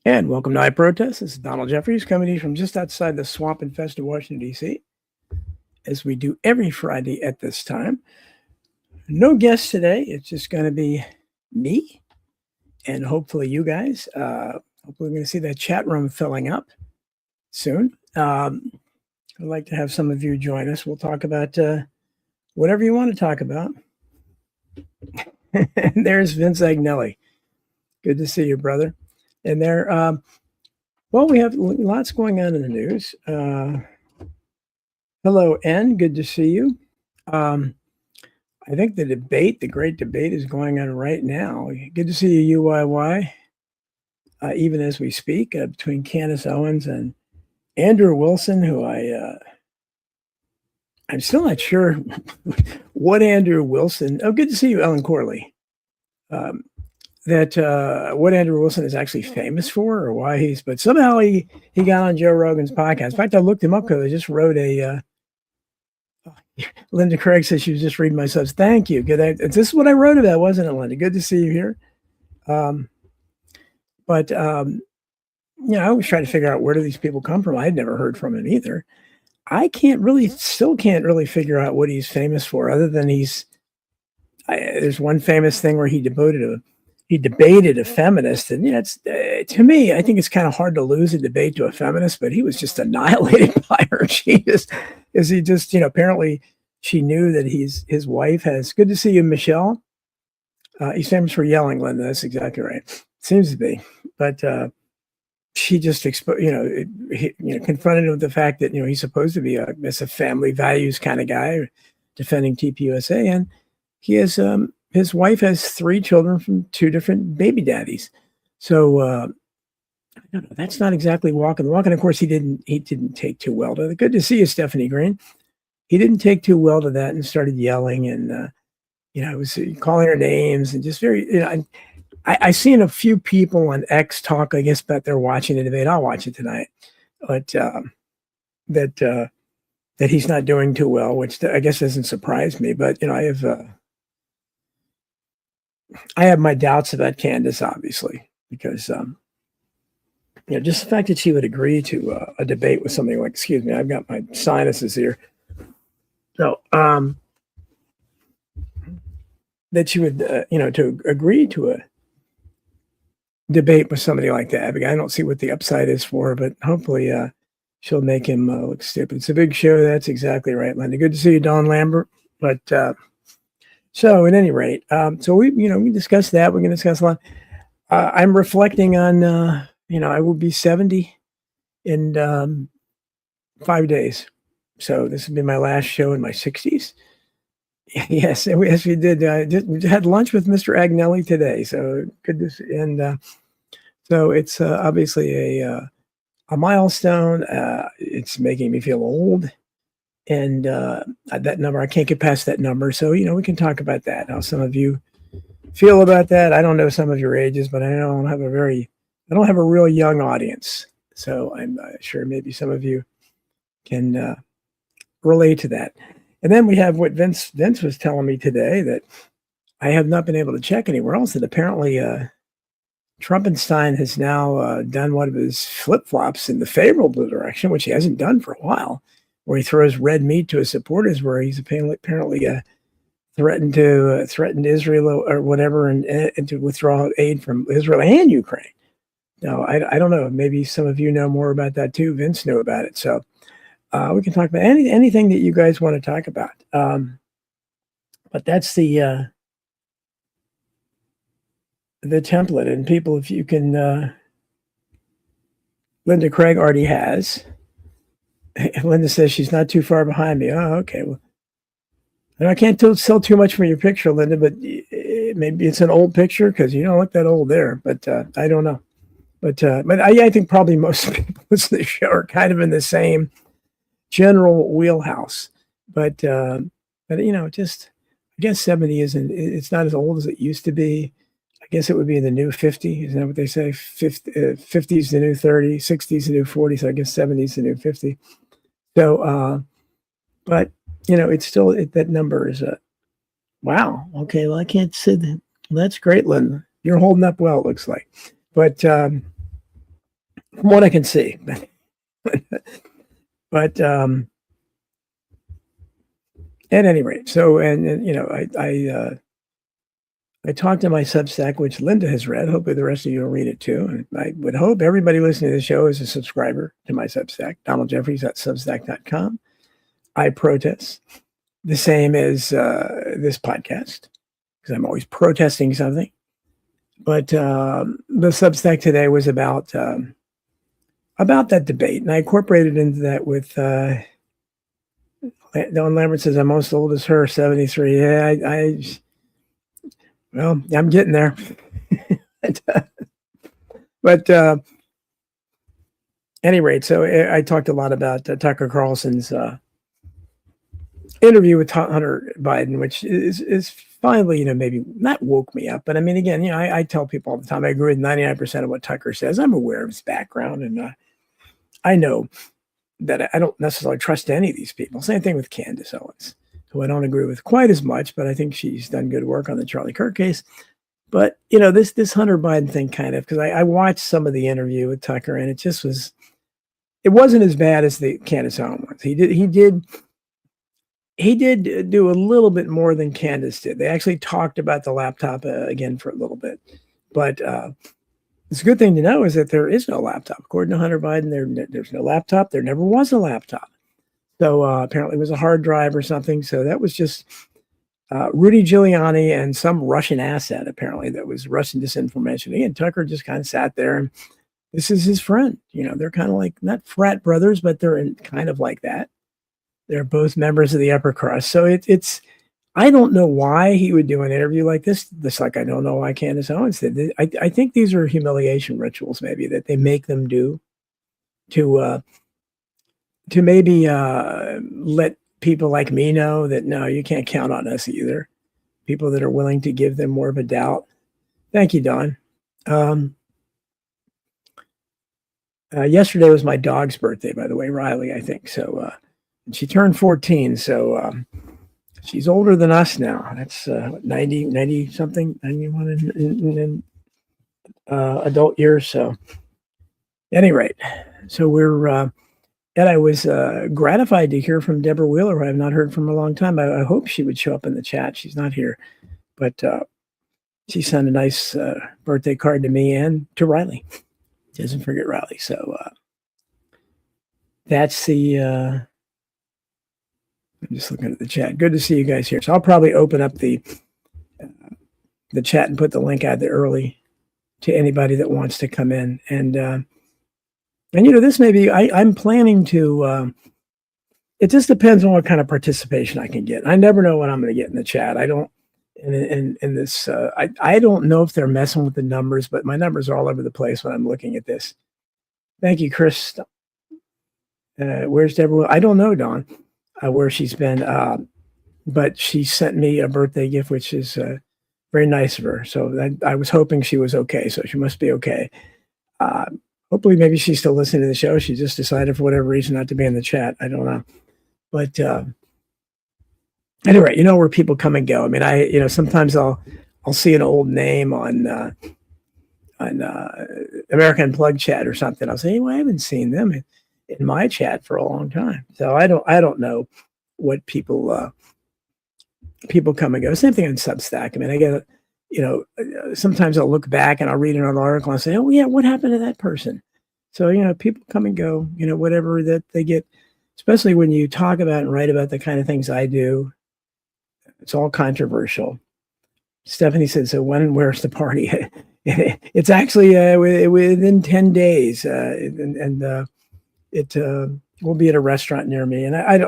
And welcome to I Protest. This is Donald Jeffries coming to you from just outside the swamp infested Washington, D.C., as we do every Friday at this time. No guests today. It's just going to be me and hopefully you guys. Hopefully we're going to see that chat room filling up soon. I'd like to have some of you join us. We'll talk about whatever you want to talk about. And there's Vince Agnelli. Good to see you, brother. And there, well, we have lots going on in the news. Hello, N. Good to see you. I think the great debate is going on right now. Good to see you, UYY, even as we speak, between Candace Owens and Andrew Wilson, who I'm still not sure what Andrew Wilson. Oh, good to see you, Ellen Corley. What Andrew Wilson is actually famous for, or why but somehow he got on Joe Rogan's podcast. In fact, I looked him up because I just wrote Linda Craig says she was just reading my subs. Thank you. Good. This is what I wrote about, wasn't it, Linda? Good to see you here. I always try to figure out where do these people come from. I had never heard from him either. I still can't really figure out what he's famous for, other than there's one famous thing where he debated a feminist, and it's to me, I think it's kind of hard to lose a debate to a feminist, but he was just annihilated by her. Apparently she knew that his wife has. Good to see you, Michelle. He's famous for yelling, Linda. That's exactly right. Seems to be, but she just confronted him with the fact that he's supposed to be a family values kind of guy, defending TPUSA, and he has his wife has 3 children from 2 different baby daddies. So I don't know. That's not exactly walking the walk. And of course, he didn't take too well to it. Good to see you, Stephanie Green. He didn't take too well to that and started yelling and was calling her names and just very. I seen a few people on X talk. I guess about they're watching the debate. I'll watch it tonight, but that he's not doing too well, which I guess doesn't surprise me. But I have my doubts about Candace, obviously, because just the fact that she would agree to a debate with something like, excuse me, I've got my sinuses here. So that she would, to agree to a debate with somebody like that. I don't see what the upside is for her, but hopefully she'll make him look stupid. It's a big show. That's exactly right, Linda. Good to see you, Don Lambert. But so at any rate, so we discussed that. We're going to discuss a lot. I'm reflecting on, I will be 70 in 5 days. So this will be my last show in my 60s. Yes, we did. We had lunch with Mr. Agnelli today. So good to see. And so it's obviously a milestone. It's making me feel old. And that number, I can't get past that number. So, we can talk about that, how some of you feel about that. I don't know some of your ages, but I don't have a real young audience. So I'm sure maybe some of you can relate to that. And then we have what Vince was telling me today, that I have not been able to check anywhere else, that apparently Trumpenstein has now done one of his flip-flops in the favorable direction, which he hasn't done for a while, where he throws red meat to his supporters, where he's apparently threatened Israel or whatever, and to withdraw aid from Israel and Ukraine. Now, I don't know. Maybe some of you know more about that too. Vince knew about it, so we can talk about anything that you guys want to talk about. But that's the template, and people, if you can, Linda Craig already has. Linda says she's not too far behind me. Oh, okay. Well, I can't sell too much from your picture, Linda, but maybe it's an old picture because you don't look that old there. But I don't know. But I think probably most people listening to the show are kind of in the same general wheelhouse. But just I guess 70 isn't. It's not as old as it used to be. I guess it would be the new 50. Isn't that what they say? 50 is the new 30, 60 is the new 40. So I guess 70 is the new 50. So, but it's still that number is wow. Okay, well I can't say that. That's great, Linda. You're holding up well, it looks like. But from what I can see. But at any rate, so and I talked to my Substack, which Linda has read. Hopefully, the rest of you will read it too. And I would hope everybody listening to the show is a subscriber to my Substack, DonaldJeffries.substack.com. I protest the same as this podcast because I'm always protesting something. But the Substack today was about that debate, and I incorporated into that with Don Lambert says I'm most old as her, 73. Yeah, well, I'm getting there. but any rate, so I talked a lot about Tucker Carlson's interview with Hunter Biden, which is finally, maybe not woke me up, but I mean, again, I tell people all the time I agree with 99% of what Tucker says. I'm aware of his background, and I know that I don't necessarily trust any of these people. Same thing with Candace Owens, who I don't agree with quite as much, but I think she's done good work on the Charlie Kirk case. But, this Hunter Biden thing kind of, because I watched some of the interview with Tucker, and it wasn't as bad as the Candace Owens ones. He did do a little bit more than Candace did. They actually talked about the laptop again for a little bit. But it's a good thing to know is that there is no laptop. According to Hunter Biden, there's no laptop. There never was a laptop. So apparently it was a hard drive or something. So that was just Rudy Giuliani and some Russian asset, apparently, that was Russian disinformation. Again, Tucker just kind of sat there, and this is his friend. They're kind of like, not frat brothers, but they're kind of like that. They're both members of the upper crust. So it's I don't know why he would do an interview like this. Just like I don't know why Candace Owens did. I think these are humiliation rituals, maybe, that they make them do to maybe let people like me know that, no, you can't count on us either. People that are willing to give them more of a doubt. Thank you, Don. Yesterday was my dog's birthday, by the way, Riley, I think. So she turned 14. So she's older than us now. That's 90 something, 91 in adult years. So at any rate, so we're and I was gratified to hear from Deborah Wheeler, who I have not heard from in a long time. I hope she would show up in the chat. She's not here, but she sent a nice birthday card to me and to Riley. Doesn't forget Riley. So that's the. I'm just looking at the chat. Good to see you guys here. So I'll probably open up the chat and put the link out there early to anybody that wants to come in. And this may be, I'm planning to, it just depends on what kind of participation I can get. I never know what I'm going to get in the chat. I don't, in this, I don't know if they're messing with the numbers, but my numbers are all over the place when I'm looking at this. Thank you, Chris. Where's Deborah? I don't know, Dawn, where she's been, but she sent me a birthday gift, which is very nice of her. So I was hoping she was okay. So she must be okay. Hopefully, maybe she's still listening to the show. She just decided for whatever reason not to be in the chat. I don't know. But anyway, where people come and go. I mean, sometimes I'll see an old name on American Unplugged chat or something. I'll say, hey, well, I haven't seen them in my chat for a long time. So I don't know what people come and go. Same thing on Substack. I mean, I get sometimes I'll look back and I'll read another article and say, oh, yeah, what happened to that person? So, people come and go, whatever that they get, especially when you talk about and write about the kind of things I do. It's all controversial. Stephanie said, so when and where's the party? It's actually within 10 days. And it will be at a restaurant near me. And I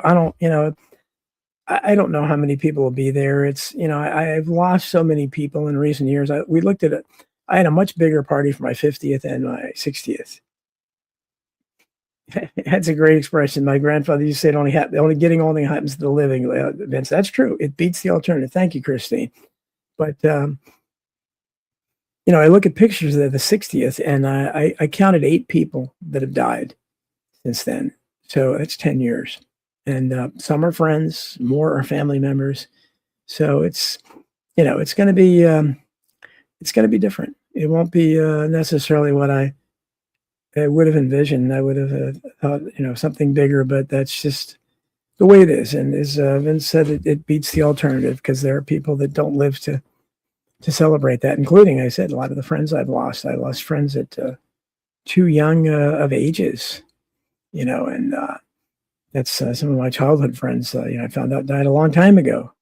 don't know how many people will be there. It's, I've lost so many people in recent years. We looked at it. I had a much bigger party for my 50th and my 60th. That's a great expression. My grandfather used to say, only getting only happens to the living, Vince. That's true. It beats the alternative. Thank you, Christine. But, I look at pictures of the 60th and I counted 8 people that have died since then. So that's 10 years. And some are friends, more are family members. So it's going to be different. It won't be necessarily what I would have envisioned. I would have thought, something bigger, but that's just the way it is. And as Vince said, it beats the alternative because there are people that don't live to celebrate that, including, I said, a lot of the friends I've lost. I lost friends at too young of ages, and that's some of my childhood friends, I found out died a long time ago.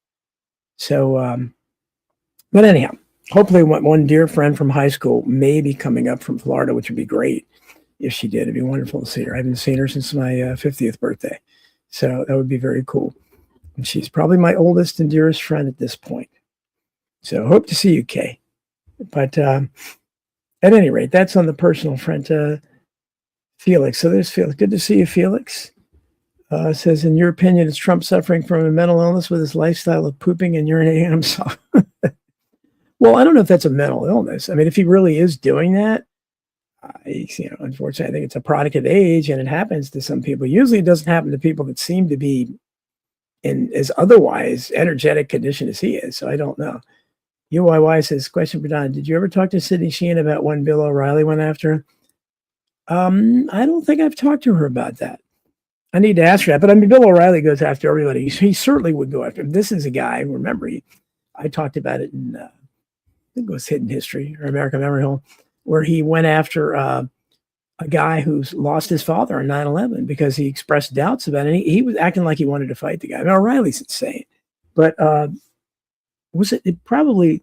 So, but anyhow, hopefully one dear friend from high school may be coming up from Florida, which would be great if she did. It'd be wonderful to see her. I haven't seen her since my 50th birthday. So that would be very cool. And she's probably my oldest and dearest friend at this point. So hope to see you, Kay. But at any rate, that's on the personal front. Felix. So there's Felix. Good to see you, Felix. Says, in your opinion, is Trump suffering from a mental illness with his lifestyle of pooping and urinating on himself? Well, I don't know if that's a mental illness. I mean, if he really is doing that, unfortunately, I think it's a product of age, and it happens to some people. Usually, it doesn't happen to people that seem to be in as otherwise energetic condition as he is. So I don't know. UYY says, question for Don, did you ever talk to Sidney Sheehan about when Bill O'Reilly went after her? I don't think I've talked to her about that. I need to ask her that. But I mean, Bill O'Reilly goes after everybody. He certainly would go after him. This is a guy, remember, I talked about it in, I think it was Hidden History or American Memory Hole, where he went after a guy who's lost his father on 9/11 because he expressed doubts about it. And he was acting like he wanted to fight the guy. I mean, O'Reilly's insane. But it probably,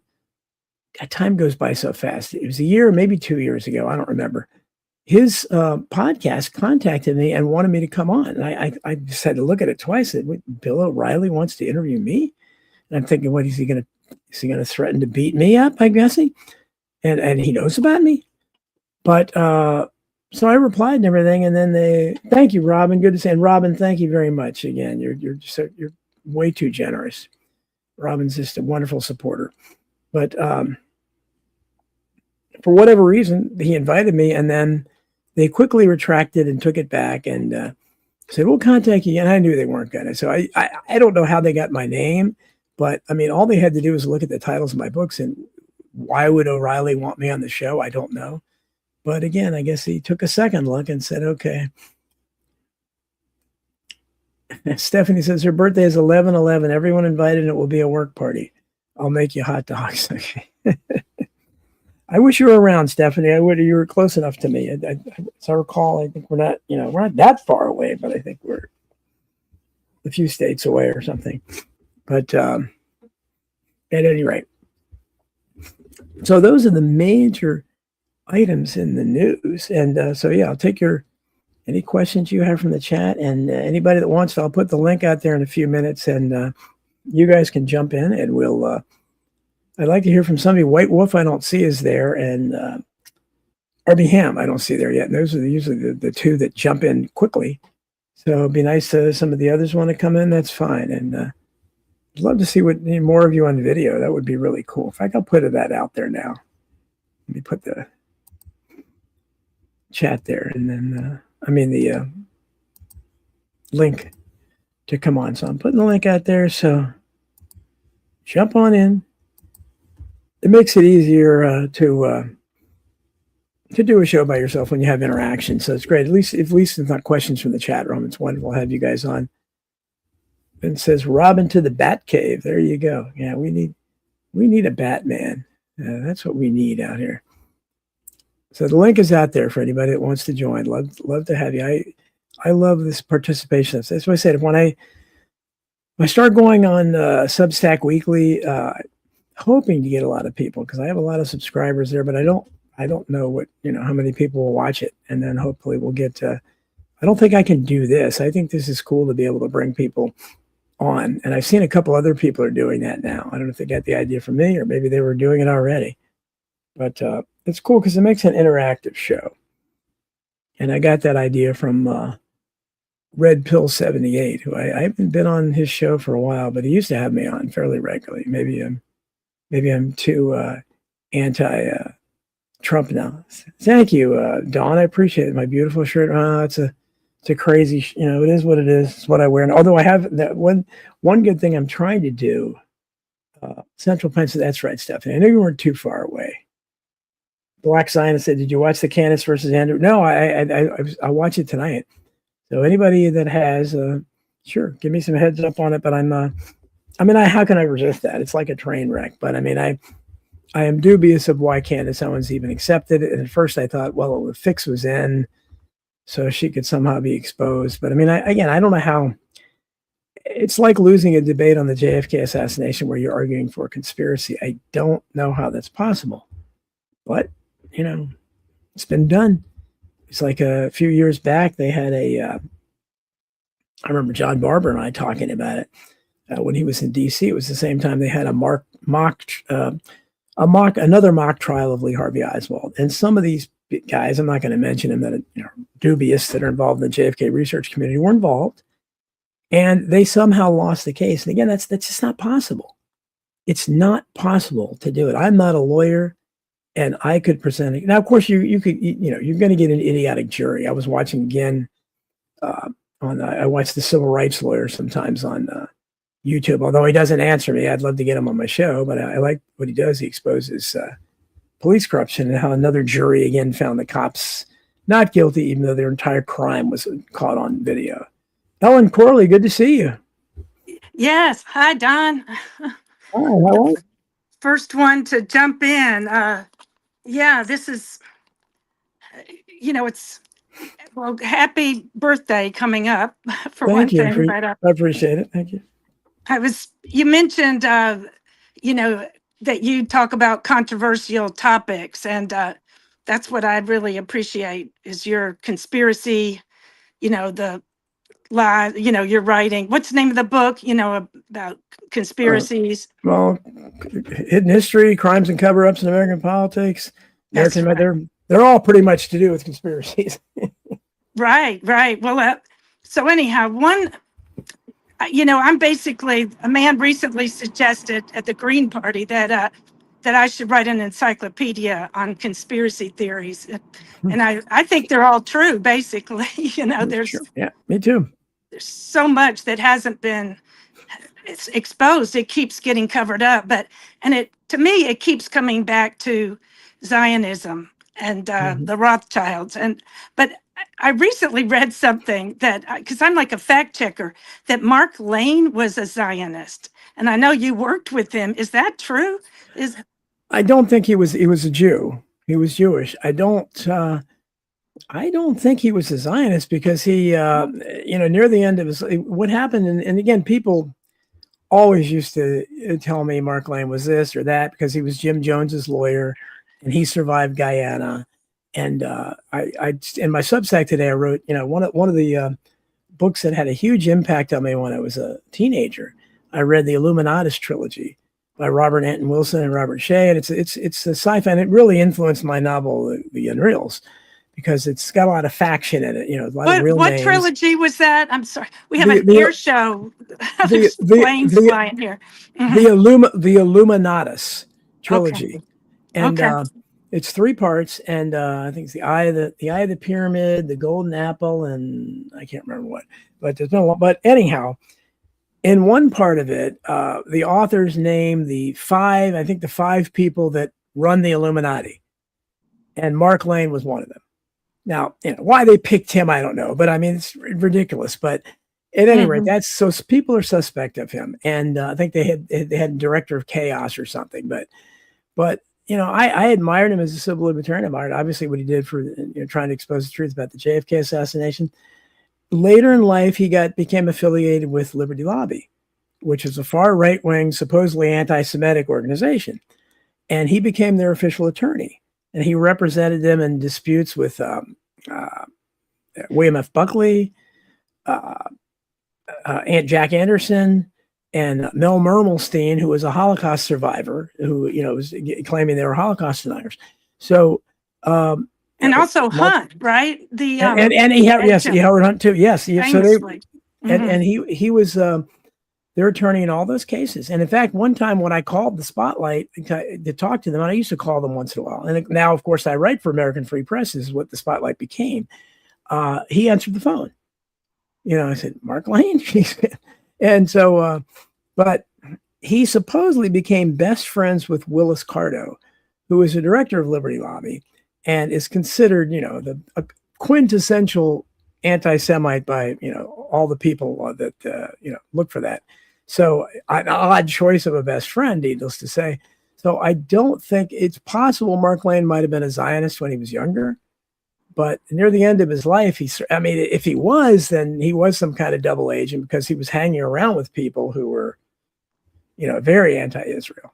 time goes by so fast. It was a year, maybe 2 years ago. I don't remember. His podcast contacted me and wanted me to come on. And I just had to look at it twice. I said, Bill O'Reilly wants to interview me? And I'm thinking, what is he going to threaten to beat me up, I'm guessing? And he knows about me. But so I replied and everything. And then thank you, Robin. Good to see you. And Robin, thank you very much. Again, you're way too generous. Robin's just a wonderful supporter. But for whatever reason, he invited me, and then they quickly retracted and took it back and said, we'll contact you. And I knew they weren't going to. So I don't know how they got my name, but I mean, all they had to do was look at the titles of my books, and why would O'Reilly want me on the show? I don't know. But again, I guess he took a second look and said, okay. Stephanie says her birthday is 11/11. Everyone invited, and it will be a work party. I'll make you hot dogs. Okay. I wish you were around, Stephanie. You were close enough to me. As I recall, I think we're not that far away, but I think we're a few states away or something. But at any rate, so those are the major items in the news. And so, yeah, I'll take any questions you have from the chat, and anybody that wants to, I'll put the link out there in a few minutes, and you guys can jump in, and we'll, I'd like to hear from somebody. White Wolf, I don't see is there, and RB Ham, I don't see there yet. And those are usually the two that jump in quickly. So it'd be nice to some of the others want to come in. That's fine. And I'd love to see more of you on video. That would be really cool. In fact, I'll put that out there now. Let me put the chat there, and then the link to come on. So I'm putting the link out there. So jump on in. It makes it easier to do a show by yourself when you have interaction. So it's great. At least it's not questions from the chat room. It's wonderful to have you guys on. And it says Robin to the Bat Cave. There you go. Yeah, we need a Batman. That's what we need out here. So the link is out there for anybody that wants to join. Love to have you. I love this participation. That's what I said. When I start going on Substack Weekly, hoping to get a lot of people, because I have a lot of subscribers there, but I don't know how many people will watch it. And then hopefully we'll get I don't think I can do this. I think this is cool to be able to bring people on. And I've seen a couple other people are doing that now. I don't know if they got the idea from me, or maybe they were doing it already. But it's cool because it makes an interactive show. And I got that idea from Red Pill 78, who I haven't been on his show for a while, but he used to have me on fairly regularly. Maybe I'm too anti-Trump now. Thank you, Dawn. I appreciate it. My beautiful shirt. It's a crazy, it is what it is. It's what I wear. And although I have that one good thing I'm trying to do, Central Pennsylvania. That's right, Stephanie. I know you weren't too far away. Black Zionist said, "Did you watch the Candace versus Andrew?" No, I'll watch it tonight. So anybody that has, sure, give me some heads up on it. But how can I resist that? It's like a train wreck. But I am dubious of why Candace Owens even accepted it. And at first I thought, well, the fix was in, so she could somehow be exposed. But I don't know how. It's like losing a debate on the JFK assassination where you're arguing for a conspiracy. I don't know how that's possible. But, it's been done. It's like a few years back, they had I remember John Barber and I talking about it when he was in D.C. It was the same time they had another mock trial of Lee Harvey Oswald. And some of these guys, I'm not going to mention them, that are dubious, that are involved in the JFK research community, were involved. And they somehow lost the case. And again, that's just not possible. It's not possible to do it. I'm not a lawyer, and I could present it. Now, of course, you could, you're going to get an idiotic jury. I was watching again I watch the civil rights lawyer sometimes on YouTube. Although he doesn't answer me, I'd love to get him on my show. But I like what he does. He exposes police corruption and how another jury again found the cops not guilty, even though their entire crime was caught on video. Ellen Corley, good to see you. Yes. Hi, Don. Hi, how are you? First one to jump in. This is, happy birthday coming up for Thank one you. thing. I appreciate it. Thank you. You mentioned, that you talk about controversial topics, and that's what I really appreciate is your conspiracy, the lie, your writing. What's the name of the book, about conspiracies? Hidden history, crimes and cover-ups in American politics. That's right. They're all pretty much to do with conspiracies. Right. Well, so anyhow, I'm basically, a man recently suggested at the Green Party that I should write an encyclopedia on conspiracy theories. And I think they're all true, basically. There's, sure. Yeah, me too. There's so much that hasn't been exposed. It keeps getting covered up, to me, it keeps coming back to Zionism and the Rothschilds. But I recently read something that, because I'm like a fact checker, that Mark Lane was a Zionist, and I know you worked with him. Is that true? I don't think he was a Jew. He was Jewish. I don't think he was a Zionist, because he, near the end of what happened, and again, people always used to tell me Mark Lane was this or that because he was Jim Jones's lawyer and he survived Guyana. And I in my Substack today, I wrote, one of the books that had a huge impact on me when I was a teenager. I read the Illuminatus trilogy by Robert Anton Wilson and Robert Shea, and it's a sci-fi, and it really influenced my novel, The Unreals, because it's got a lot of faction in it. A lot of real names. What trilogy was that? I'm sorry, we have an air show. Planes flying here. Mm-hmm. The Illuminatus trilogy, okay. And it's 3 parts, and I think it's the eye of the pyramid, the golden apple, and I can't remember what. But there's no. But anyhow, in one part of it, the authors name the 5 people that run the Illuminati, and Mark Lane was one of them. Now, why they picked him, I don't know, but it's ridiculous. But at any rate, that's so people are suspect of him, and I think they had a director of chaos or something. But I admired him as a civil libertarian. I admired obviously what he did for trying to expose the truth about the JFK assassination. Later in life, he became affiliated with Liberty Lobby, which is a far right-wing, supposedly anti-Semitic organization, and he became their official attorney. And he represented them in disputes with William F. Buckley, Aunt Jack Anderson, and Mel Mermelstein, who was a Holocaust survivor, who was claiming they were Holocaust deniers. So, and also Hunt, right? The and he had Howard Hunt too. Yes, famously. And he was their attorney in all those cases. And in fact, one time when I called the Spotlight to talk to them, and I used to call them once in a while, and now, of course, I write for American Free Press, is what the Spotlight became. He answered the phone. I said, Mark Lane? And so, but he supposedly became best friends with Willis Carto, who is a director of Liberty Lobby and is considered, a quintessential anti-Semite by, all the people that, look for that. So an odd choice of a best friend, needless to say. So I don't think it's possible Mark Lane might have been a Zionist when he was younger, but near the end of his life, if he was, then he was some kind of double agent because he was hanging around with people who were, very anti-Israel.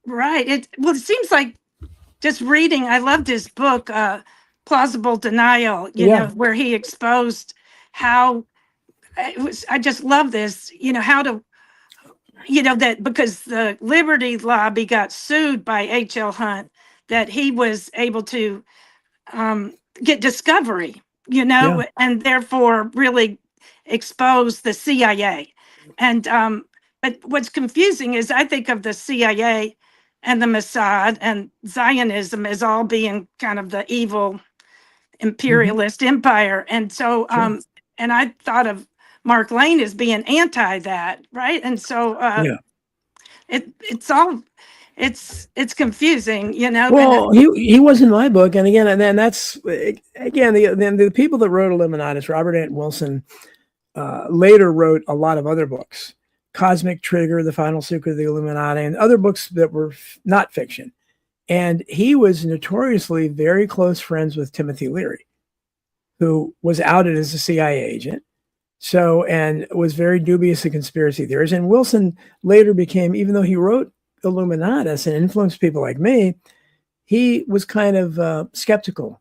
Right. It seems like just reading, I loved his book, Plausible Denial, where he exposed how I just love this, how to, that because the Liberty Lobby got sued by H.L. Hunt, that he was able to get discovery, and therefore really expose the CIA. And but what's confusing is I think of the CIA and the Mossad and Zionism as all being kind of the evil imperialist empire. And so and I thought of Mark Lane as being anti that, right? And so it's confusing, Well, he was in my book, and again, and then that's again the people that wrote Illuminatus, Robert Anton Wilson, later wrote a lot of other books, Cosmic Trigger, The Final Secret of the Illuminati, and other books that were not fiction. And he was notoriously very close friends with Timothy Leary, who was outed as a CIA agent. So, and was very dubious of conspiracy theories. And Wilson later became, even though he wrote Illuminatus and influenced people like me, he was kind of skeptical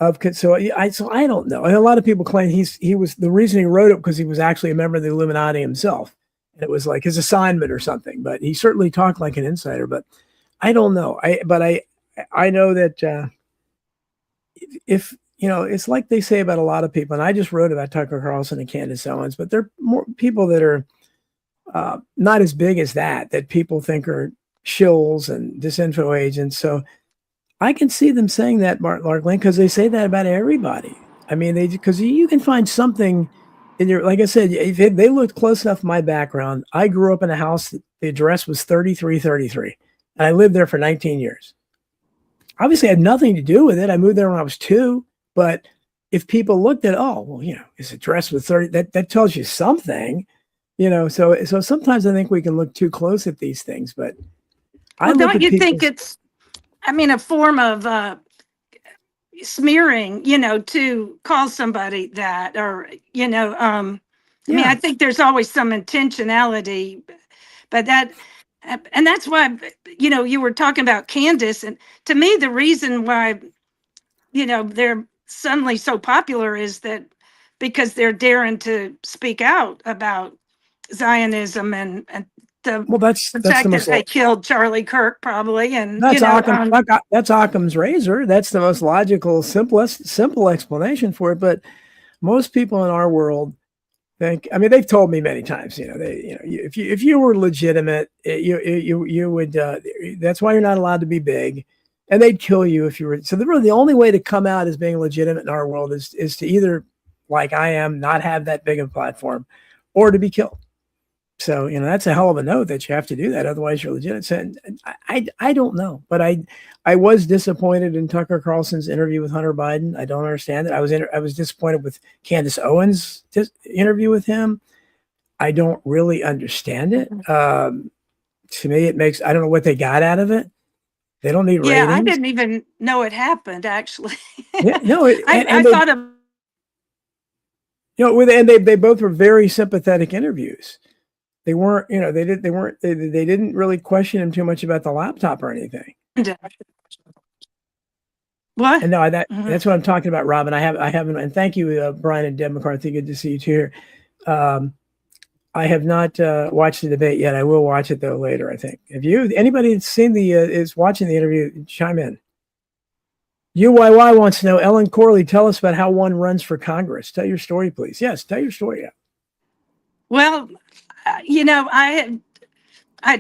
of. So I don't know. And a lot of people claim he was the reason he wrote it because he was actually a member of the Illuminati himself, and it was like his assignment or something. But he certainly talked like an insider. But I don't know. I know that if it's like they say about a lot of people, and I just wrote about Tucker Carlson and Candace Owens, but there are more people that are not as big as that people think are shills and disinfo agents. So I can see them saying that, Mark Lane, because they say that about everybody. I mean, because you can find something in your, like I said, if they looked close enough to my background. I grew up in a house that the address was 3333, and I lived there for 19 years. Obviously, I had nothing to do with it. I moved there when I was 2. But if people looked at, his address was 30, that tells you something, So sometimes I think we can look too close at these things. But don't you think it's, a form of smearing, to call somebody that, or I think there's always some intentionality, but and that's why you were talking about Candace, and to me the reason why they're suddenly so popular is that because they're daring to speak out about Zionism and the fact that they killed Charlie Kirk probably, and that's Occam's razor. That's the most logical, simple explanation for it. But most people in our world think. I mean, they've told me many times. If you were legitimate, you would. That's why you're not allowed to be big. And they'd kill you if you were. So the only way to come out as being legitimate in our world is to either, like I am, not have that big of a platform, or to be killed. So that's a hell of a note that you have to do that. Otherwise, you're legitimate. So I don't know, but I was disappointed in Tucker Carlson's interview with Hunter Biden. I don't understand it. I was disappointed with Candace Owens' interview with him. I don't really understand it. To me, it makes. I don't know what they got out of it. They don't need ratings. Yeah, I didn't even know it happened, actually. No, I thought of. And they both were very sympathetic interviews. They weren't, they didn't really question him too much about the laptop or anything. What? And no, that's what I'm talking about, Robin. I haven't, and thank you, Brian and Deb McCarthy. Good to see you too here. I have not watched the debate yet. I will watch it though later, I think. Have you? Anybody that's seen is watching the interview? Chime in. UYY wants to know, Ellen Corley, tell us about how one runs for Congress. Tell your story, please. Yes, tell your story. Yeah. Well, I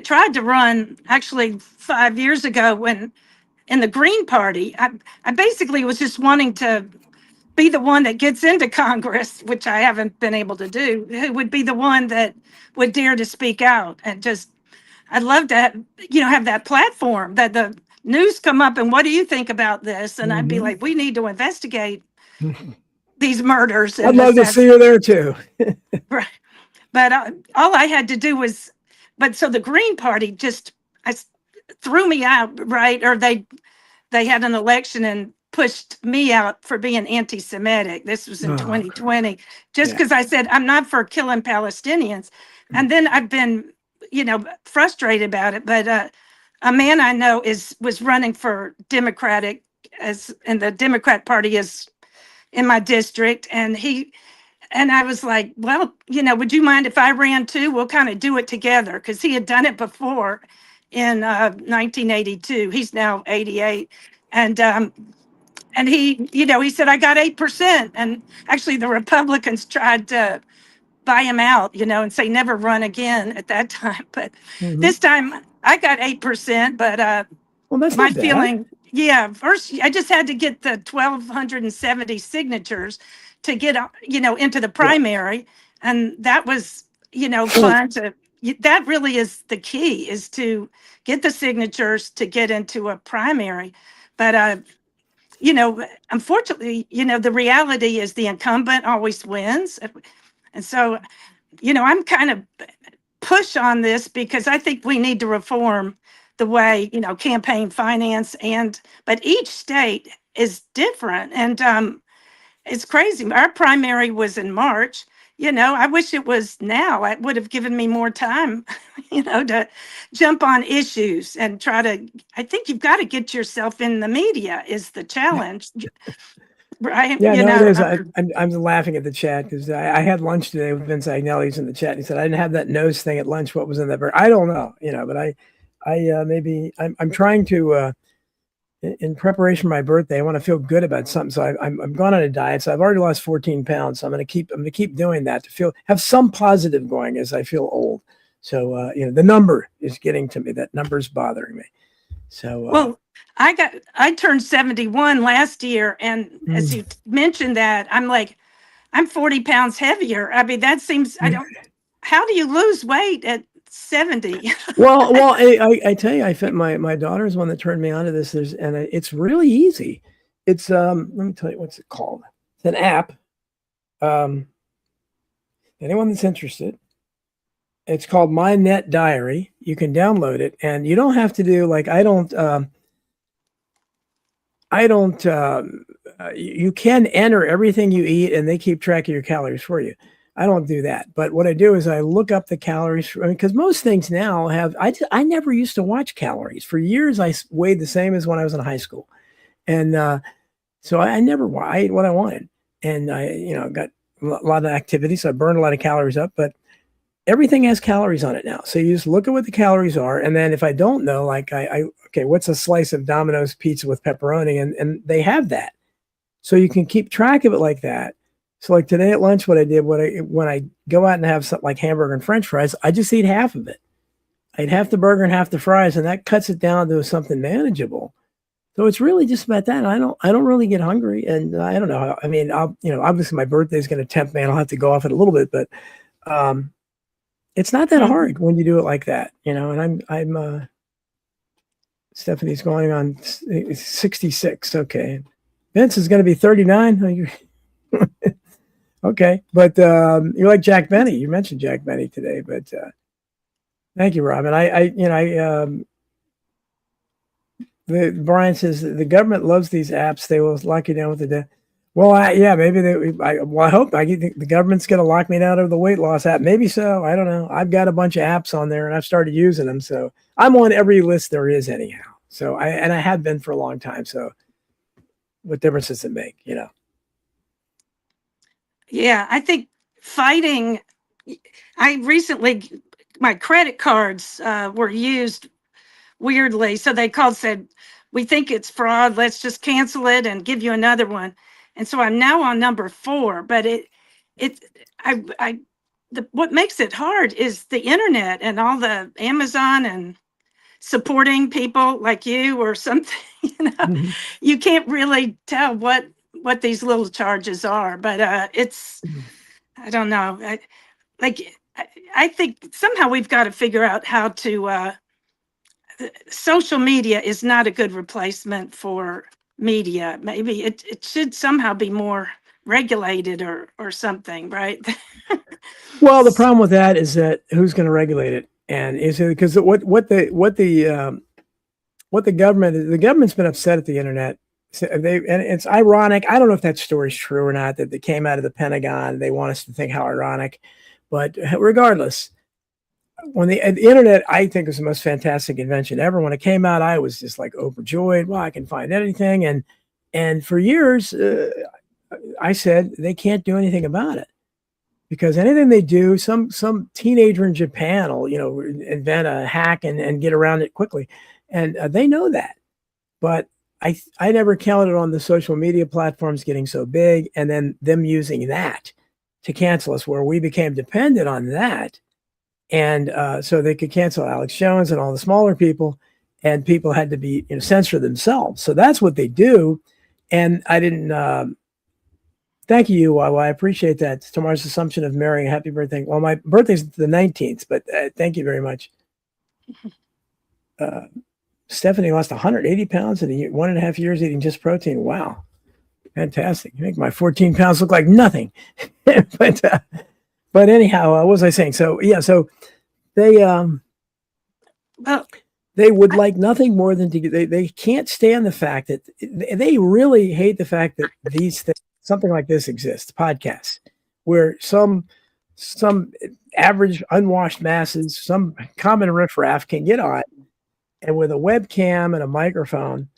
tried to run actually 5 years ago when in the Green Party. I basically was just wanting to be the one that gets into Congress, which I haven't been able to do. Who would be the one that would dare to speak out and just I'd love to have, have that platform that the news come up and what do you think about this? And I'd be Mhm. like, we need to investigate these murders I'd and love to see assassinations. you there too. Right. But all I had to do was, but so the Green Party just threw me out, right? Or they had an election and pushed me out for being anti-Semitic. This was in Oh, 2020, just yeah. because I said I'm not for killing Palestinians. And then I've been, frustrated about it. But a man I know was running for Democratic, and the Democrat Party is in my district, and I was like, well, would you mind if I ran too? We'll kind of do it together, because he had done it before in 1982. He's now 88. And he said, I got 8%. And actually, the Republicans tried to buy him out, and say never run again at that time. But Mhm. this time I got 8%. But Well, that's my not bad. feeling, yeah, first I just had to get the 1,270 signatures to get, into the Yeah. primary. And that was, Well, fun that really is the key, is to get the signatures to get into a primary. But, unfortunately, the reality is the incumbent always wins. And so, I'm kind of push on this because I think we need to reform the way, campaign finance, but each state is different. And it's crazy. Our primary was in March. I wish it was now. It would have given me more time, to jump on issues and try to. I think you've got to get yourself in the media is the challenge, right? yeah, no, it is. I'm laughing at the chat because I had lunch today with Vince Agnelli's in the chat. He said I didn't have that nose thing at lunch. What was in that burger? I don't know, but maybe I'm trying to in preparation for my birthday. I want to feel good about something, so I'm going on a diet. So I've already lost 14 pounds. So I'm going to keep doing that to have some positive going as I feel old. So the number is getting to me. That number's bothering me. So Well, I turned 71 last year, and as you mentioned that, I'm like, I'm 40 pounds heavier. I mean, that seems, I don't, how do you lose weight at 70? well, I tell you, my daughter is one that turned me onto this. It's really easy. It's let me tell you what's it called. It's an app. Um, anyone that's interested, it's called My Net Diary. You can download it, and you don't have to do like I don't. You can enter everything you eat, and they keep track of your calories for you. I don't do that, but what I do is I look up the calories because most things now have. I never used to watch calories for years. I weighed the same as when I was in high school, and so I never I ate what I wanted, and I got a lot of activity, so I burned a lot of calories up. But everything has calories on it now, so you just look at what the calories are, and then if I don't know, like okay, what's a slice of Domino's pizza with pepperoni, and they have that, so you can keep track of it like that. So like today at lunch, what I did, when I go out and have something like hamburger and French fries, I just eat half of it. I eat half the burger and half the fries, and that cuts it down to something manageable. So it's really just about that. I don't really get hungry, and I don't know. I mean, obviously my birthday is going to tempt me, and I'll have to go off it a little bit, but it's not that hard when you do it like that, And I'm Stephanie's going on 66. Okay, Vince is going to be 39. Okay, but you're like Jack Benny. You mentioned Jack Benny today, but thank you, Robin. Brian says the government loves these apps. They will lock you down with the. Well, maybe I hope the government's going to lock me down over the weight loss app. Maybe so. I don't know. I've got a bunch of apps on there, and I've started using them. So I'm on every list there is, anyhow. So I have been for a long time. So what difference does it make? Yeah, I think fighting. I recently, my credit cards were used weirdly. So they said, we think it's fraud. Let's just cancel it and give you another one. And so I'm now on number 4, but what makes it hard is the internet and all the Amazon and supporting people like you or something, you can't really tell what these little charges are, but I don't know. Like I think somehow we've got to figure out how to. Social media is not a good replacement for media. Maybe it should somehow be more regulated or something, right? Well, the problem with that is that who's going to regulate it, and is it because what the government's been upset at the internet. So and it's ironic. I don't know if that story's true or not, that they came out of the Pentagon. They want us to think how ironic, but regardless, when the internet, I think, was the most fantastic invention ever. When it came out, I was just like overjoyed. Well, I can find anything, and for years, I said they can't do anything about it, because anything they do, some teenager in Japan will invent a hack and get around it quickly, and they know that. But I never counted on the social media platforms getting so big and then them using that to cancel us, where we became dependent on that. And so they could cancel Alex Jones and all the smaller people, and people had to be censor themselves. So that's what they do. And I didn't. Thank you, Wawa. I appreciate that. Tomorrow's Assumption of Mary. Happy birthday. Well, my birthday's the 19th, but thank you very much. Stephanie lost 180 pounds in 1.5 years eating just protein. Wow. Fantastic. You make my 14 pounds look like nothing. But anyhow, what was I saying? So yeah, so they they would like nothing more than to they can't stand the fact that they really hate the fact that these things, something like this exists, podcasts, where some average unwashed masses, some common riffraff can get on, and with a webcam and a microphone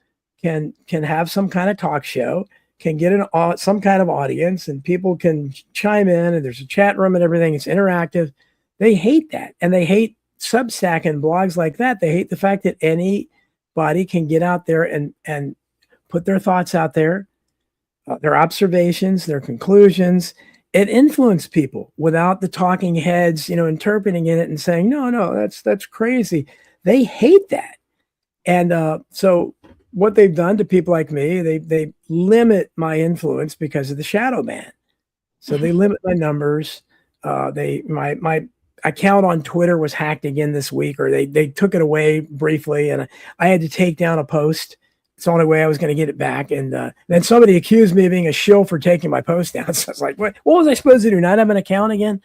can have some kind of talk show, can get some kind of audience, and people can chime in, and there's a chat room and everything. It's interactive. They hate that, and they hate Substack and blogs like that. They hate the fact that anybody can get out there and put their thoughts out there, their observations, their conclusions, and influence people without the talking heads, interpreting in it and saying, no, that's crazy. They hate that. And so what they've done to people like me, they limit my influence because of the shadow ban. So they limit my numbers. My account on Twitter was hacked again this week, or they took it away briefly, and I had to take down a post. It's the only way I was going to get it back. And then somebody accused me of being a shill for taking my post down. So I was like, what was I supposed to do? Not have an account again?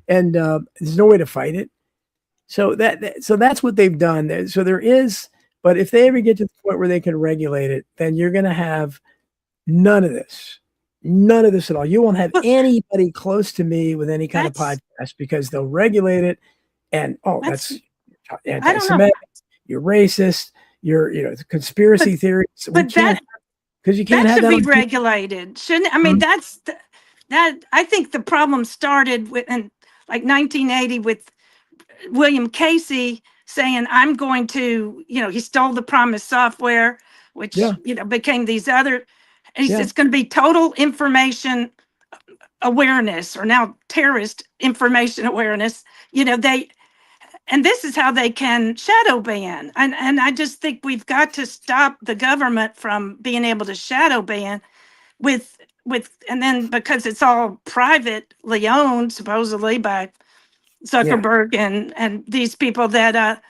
And there's no way to fight it. So that's what they've done. So there is, but if they ever get to the point where they can regulate it, then you're going to have none of this at all. You won't have anybody close to me with any kind of podcast, because they'll regulate it. And that's anti-Semitic, you're racist, you're conspiracy theories. But that, because you can't have that that should be regulated, shouldn't? I mean, that I think the problem started in like 1980 with William Casey saying, I'm going to, he stole the promised software, which, became these other, and he said it's going to be total information awareness, or now terrorist information awareness. And this is how they can shadow ban. And I just think we've got to stop the government from being able to shadow ban and then, because it's all privately owned, supposedly by Zuckerberg and these people, that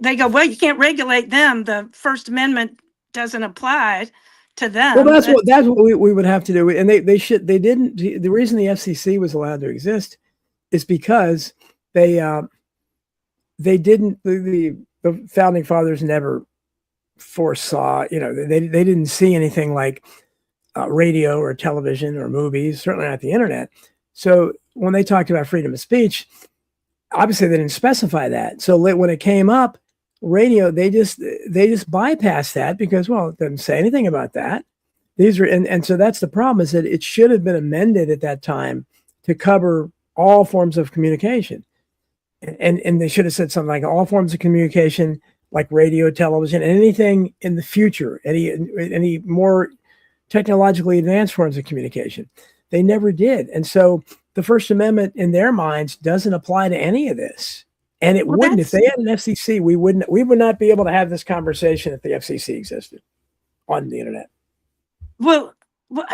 they go, well, you can't regulate them. The First Amendment doesn't apply to them. Well, that's what we would have to do. And they didn't. The reason the FCC was allowed to exist is because they didn't. The founding fathers never foresaw. They didn't see anything like radio or television or movies. Certainly not the internet. So when they talked about freedom of speech, obviously they didn't specify that. So when it came up, radio, they just bypassed that, because, well, it doesn't say anything about that. These are and so that's the problem, is that it should have been amended at that time to cover all forms of communication, and they should have said something like all forms of communication, like radio, television, and anything in the future, any more technologically advanced forms of communication. They never did, and so the First Amendment in their minds doesn't apply to any of this. And it wouldn't. If they had an FCC, we would not be able to have this conversation if the FCC existed on the internet. Well, Well,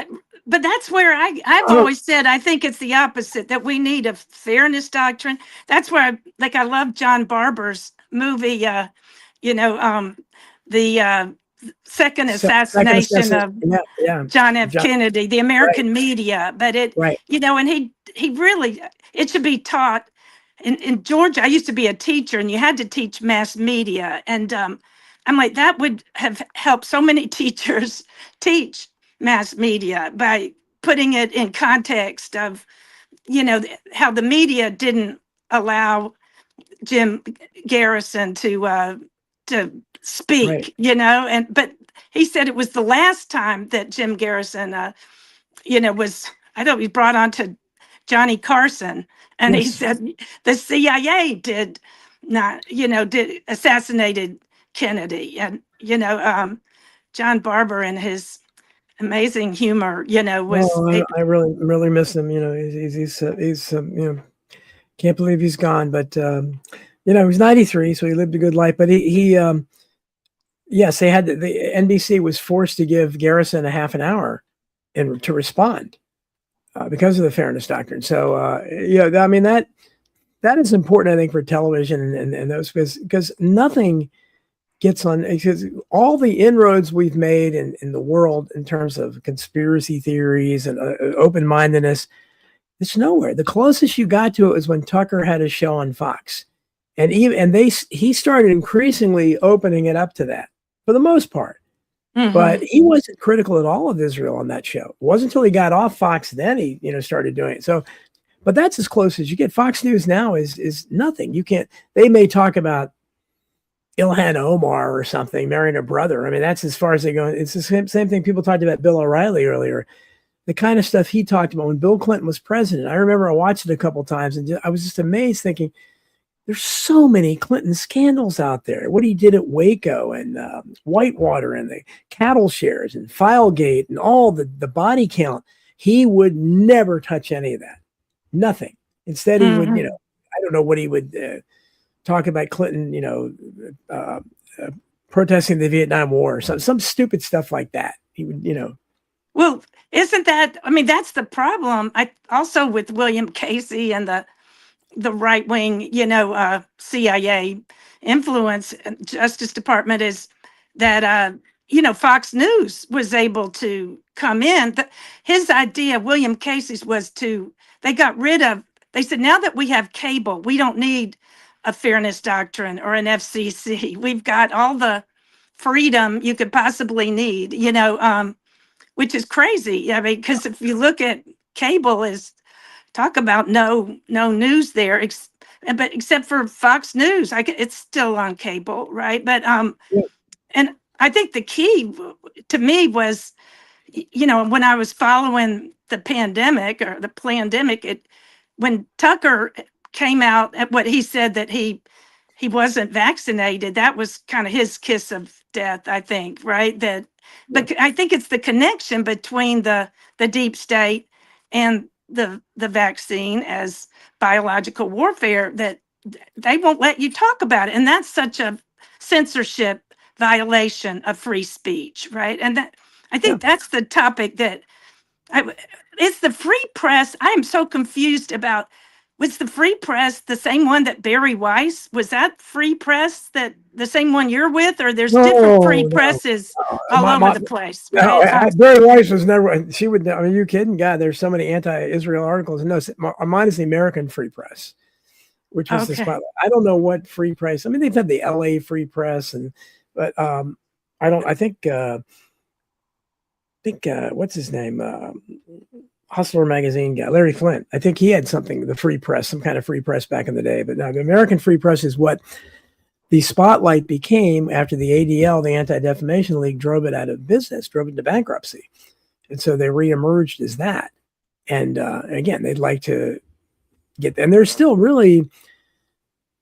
but that's where I've Oh, always said I think it's the opposite, that we need a fairness doctrine. That's where I love John Barber's movie, you know, the second second assassination assassination. of Yeah, yeah. John F. John, Kennedy, the right, American media. But it, right, and he really, it should be taught. In Georgia, I used to be a teacher, and you had to teach mass media, and I'm like, that would have helped so many teachers teach mass media by putting it in context of, how the media didn't allow Jim Garrison to right. speak, and but he said it was the last time that Jim Garrison, was, I don't know, he brought on to Johnny Carson, and he Yes. said the CIA did not, did assassinated Kennedy, and John Barber and his amazing humor, was Oh, it, I really, really miss him. Can't believe he's gone. But he's 93, so he lived a good life. But yes, they had the NBC was forced to give Garrison a half an hour to respond because of the fairness doctrine. So I mean that is important, I think, for television and those because nothing gets on because all the inroads we've made in the world in terms of conspiracy theories and open-mindedness, it's nowhere. The closest you got to it was when Tucker had a show on Fox, and he started increasingly opening it up to that for the most part. But he wasn't critical at all of Israel on that show. It wasn't until he got off Fox then he started doing it. So, but that's as close as you get. Fox News now is nothing. You can't. They may talk about Ilhan Omar or something marrying her brother. I mean, that's as far as they go. It's the same thing people talked about Bill O'Reilly earlier. The kind of stuff he talked about when Bill Clinton was president. I remember I watched it a couple of times and I was just amazed thinking, there's so many Clinton scandals out there. What he did at Waco and Whitewater and the cattle shares and Filegate and all the body count. He would never touch any of that. Nothing. Instead, he would, I don't know what he would talk about Clinton, protesting the Vietnam War or some stupid stuff like that. He would, Well, isn't that, I mean, that's the problem. I also with William Casey and the right wing, CIA influence, Justice Department, is that, Fox News was able to come in. His idea, William Casey's, was they got rid of, they said, now that we have cable, we don't need a fairness doctrine or an FCC. We've got all the freedom you could possibly need, which is crazy. I mean, because if you look at cable, is talk about no news there, but except for Fox News, it's still on cable, right? But yeah, and I think the key to me was, when I was following the pandemic or the plandemic, when Tucker came out at what he said that he wasn't vaccinated, that was kind of his kiss of death, I think, right? But I think it's the connection between the deep state and the vaccine as biological warfare that they won't let you talk about it, and that's such a censorship violation of free speech, right? And that, I yeah. think that's the topic that it's the free press. I am so confused about, was the free press the same one that Barry Weiss, was that free press, that the same one you're with, or there's different free No. presses all over the place, No, right? Barry Weiss was never. She would. I mean, you kidding? God, there's so many anti-Israel articles. No, mine is the American Free Press, which was the Okay. spotlight. I don't know what free press. I mean, they've had the L.A. Free Press, but I don't. I think what's his name? Hustler magazine guy, Larry Flint. I think he had something, the free press, some kind of free press back in the day. But now the American Free Press is what the spotlight became after the ADL, the Anti-Defamation League, drove it out of business, drove it into bankruptcy. And so they reemerged as that. And again, they'd like to and they're still really,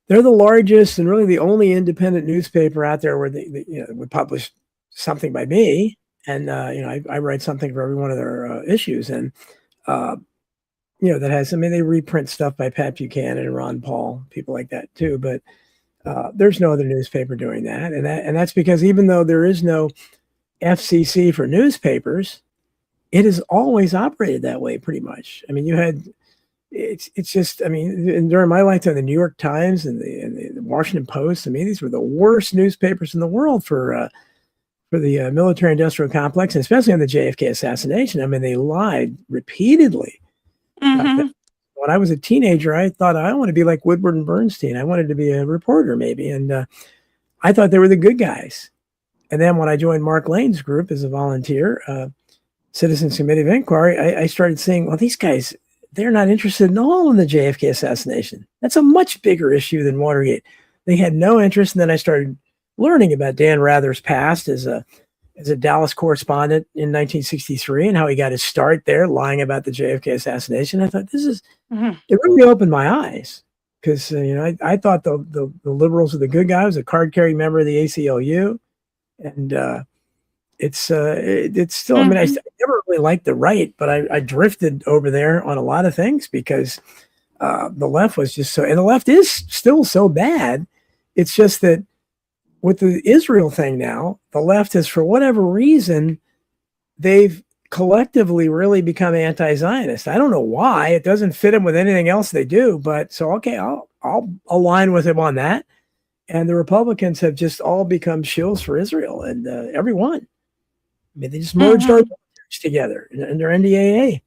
they're the largest and really the only independent newspaper out there where they would publish something by me. And, I write something for every one of their issues. And, that has, I mean, they reprint stuff by Pat Buchanan and Ron Paul, people like that too. But there's no other newspaper doing that. And that's because even though there is no FCC for newspapers, it has always operated that way, pretty much. I mean, it's just, I mean, during my lifetime, the New York Times and the Washington Post, I mean, these were the worst newspapers in the world for the military-industrial complex, and especially on the JFK assassination. I mean, they lied repeatedly. Mm-hmm. When I was a teenager, I thought I want to be like Woodward and Bernstein. I wanted to be a reporter, maybe, and I thought they were the good guys. And then when I joined Mark Lane's group as a volunteer, Citizens Committee of Inquiry, I started seeing, well, these guys, they're not interested at all in the JFK assassination. That's a much bigger issue than Watergate. They had no interest. And then I started learning about Dan Rather's past as a Dallas correspondent in 1963 and how he got his start there, lying about the JFK assassination. I thought it really opened my eyes, because I thought the liberals were the good guys, a card-carrying member of the ACLU, and it's still. I mean, I never really liked the right, but I drifted over there on a lot of things because the left was just so, and the left is still so bad. It's just that with the Israel thing now, the left has, for whatever reason, they've collectively really become anti-Zionist. I don't know why. It doesn't fit them with anything else they do, but so, okay, I'll align with him on that. And the Republicans have just all become shills for Israel, and everyone. I mean, they just merged our together in their NDAA.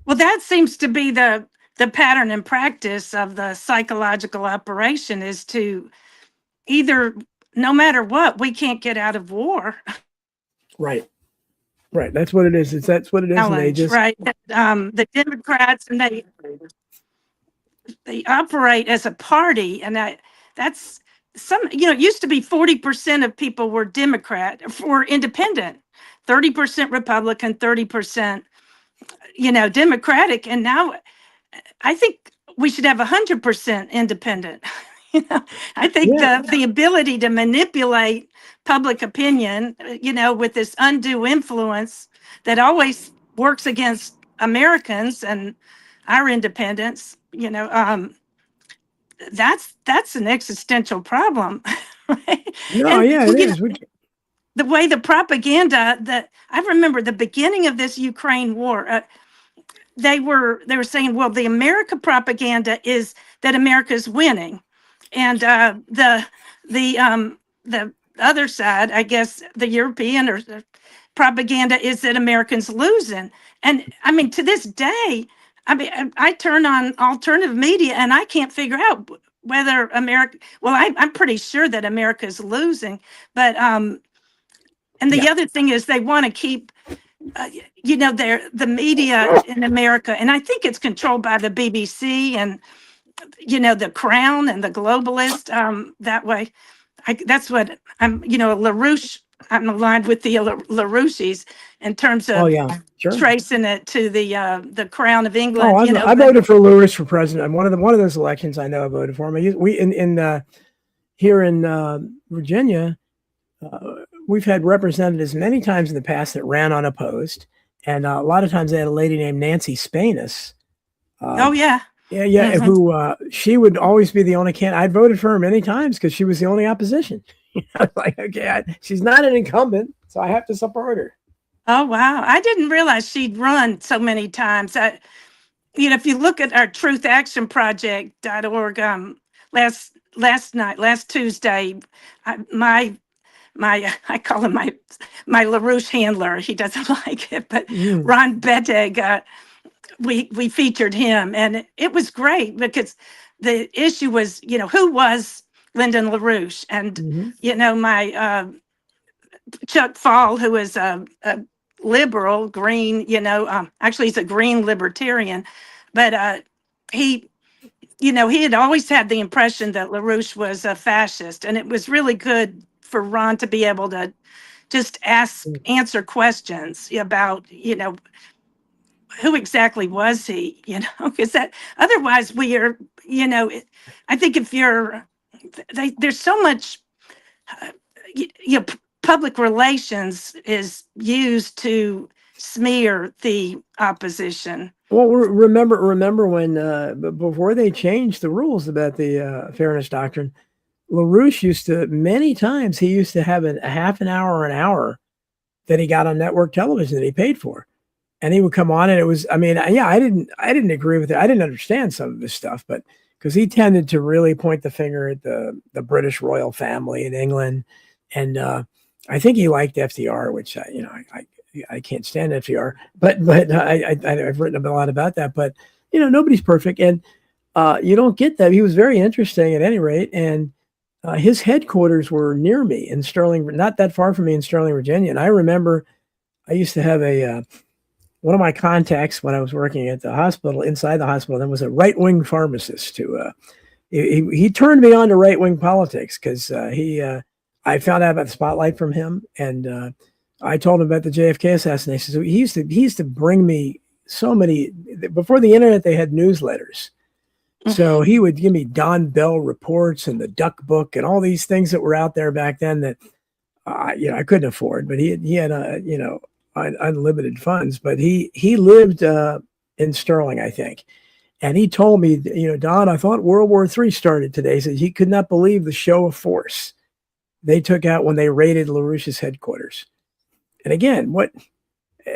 Well, that seems to be the pattern and practice of the psychological operation, is to either, no matter what, we can't get out of war. Right. That's what it is. That's what it is. And they just, right. The Democrats, and they operate as a party, and that's it used to be 40% of people were Democrat or independent, 30% Republican, 30%, Democratic. And now I think we should have 100% independent. I think the ability to manipulate public opinion, with this undue influence that always works against Americans and our independence, that's an existential problem. Right? No, it is. The way the propaganda that I remember the beginning of this Ukraine war, they were saying, well, the America propaganda is that America's winning, and the other side, I guess, the European or the propaganda is that Americans losing. And I mean, to this day, I turn on alternative media and I can't figure out whether America. Well, I'm pretty sure that America's losing, but and the other thing is they want to keep. The media in America, and I think it's controlled by the BBC and, the Crown and the globalist, that way. That's what I'm, LaRouche, I'm aligned with the LaRouches in terms of tracing it to the Crown of England. I voted for Lewis for president. One of those elections I know I voted for him. We here in Virginia, we've had representatives many times in the past that ran unopposed, and a lot of times they had a lady named Nancy Spanus. Who she would always be the only candidate. I voted for her many times because she was the only opposition. I was like, okay, she's not an incumbent, so I have to support her. Oh wow, I didn't realize she'd run so many times. If you look at our truthactionproject.org, last Tuesday, I call him my LaRouche handler. He doesn't like it, but Ron Bettig, we featured him, and it was great because the issue was, who was Lyndon LaRouche, and my Chuck Fall, who is a liberal, green, actually he's a green libertarian, but he had always had the impression that LaRouche was a fascist, and it was really good for Ron to be able to just answer questions about, who exactly was he, because that otherwise we are, I think if there's so much, public relations is used to smear the opposition. Well, remember when before they changed the rules about the fairness doctrine, LaRouche used to have a half an hour or an hour that he got on network television that he paid for. and he would come on, and it was, I mean, yeah, I didn't agree with it. I didn't understand some of this stuff, but because he tended to really point the finger at the British royal family in England, and I think he liked FDR, which I can't stand FDR, but I've written a lot about that. But nobody's perfect, and you don't get that. He was very interesting at any rate, and his headquarters were near me in Sterling, not that far from me in Sterling, Virginia. And I remember I used to have a one of my contacts when I was working at the hospital, inside the hospital, then was a right-wing pharmacist who he turned me on to right-wing politics because I found out about the spotlight from him, and I told him about the JFK assassination. So he used to bring me so many. Before the internet, they had newsletters. So he would give me Don Bell reports and the Duck Book and all these things that were out there back then that I couldn't afford. But he had unlimited funds. But he lived in Sterling, I think, and he told me, Don, I thought World War III started today. He said he could not believe the show of force they took out when they raided LaRouche's headquarters. And again, what?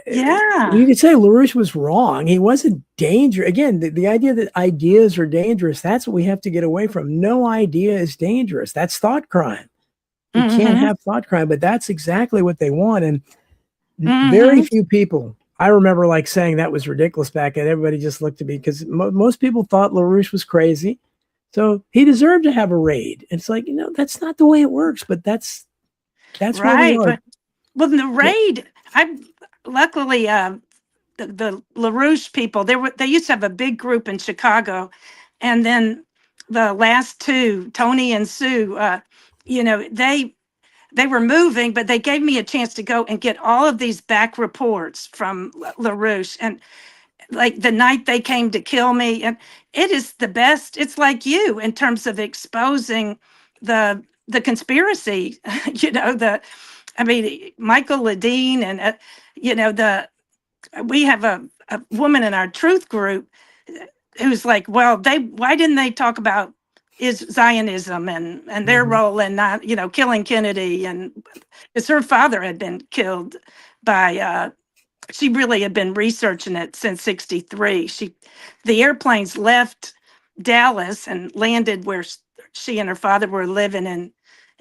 Yeah. You could say LaRouche was wrong. He wasn't dangerous. Again, the idea that ideas are dangerous, that's what we have to get away from. No idea is dangerous. That's thought crime. You can't have thought crime, but that's exactly what they want. And very few people, I remember like saying that was ridiculous back then. Everybody just looked at me because most people thought LaRouche was crazy. So he deserved to have a raid. It's like, that's not the way it works, but that's right. where we are. But, well, the raid, luckily, the LaRouche people, they used to have a big group in Chicago. And then the last two, Tony and Sue, they were moving, but they gave me a chance to go and get all of these back reports from LaRouche. And like the night they came to kill me, and it is the best. It's like you in terms of exposing the conspiracy, Michael Ledeen and, we have a woman in our truth group who's like, well, why didn't they talk about is Zionism and their role in not, killing Kennedy, and because her father had been killed by, she really had been researching it since 1963. The airplanes left Dallas and landed where she and her father were living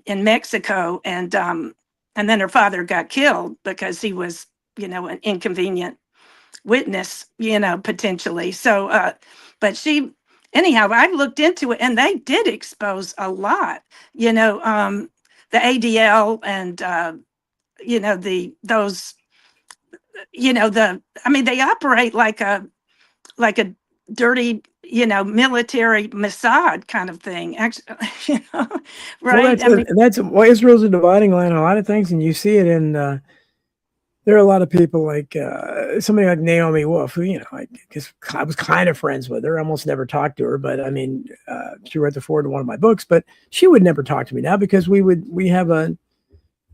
in Mexico. And then her father got killed because he was, an inconvenient witness, potentially. So, but anyhow, I looked into it and they did expose a lot, the ADL and, those, they operate like a dirty, military Mossad kind of thing, actually, right? Well, that's why Israel's a dividing line on a lot of things, and you see it in. There are a lot of people like somebody like Naomi Wolf, who because I was kind of friends with her. I almost never talked to her, but I mean, she wrote the foreword to one of my books. But she would never talk to me now because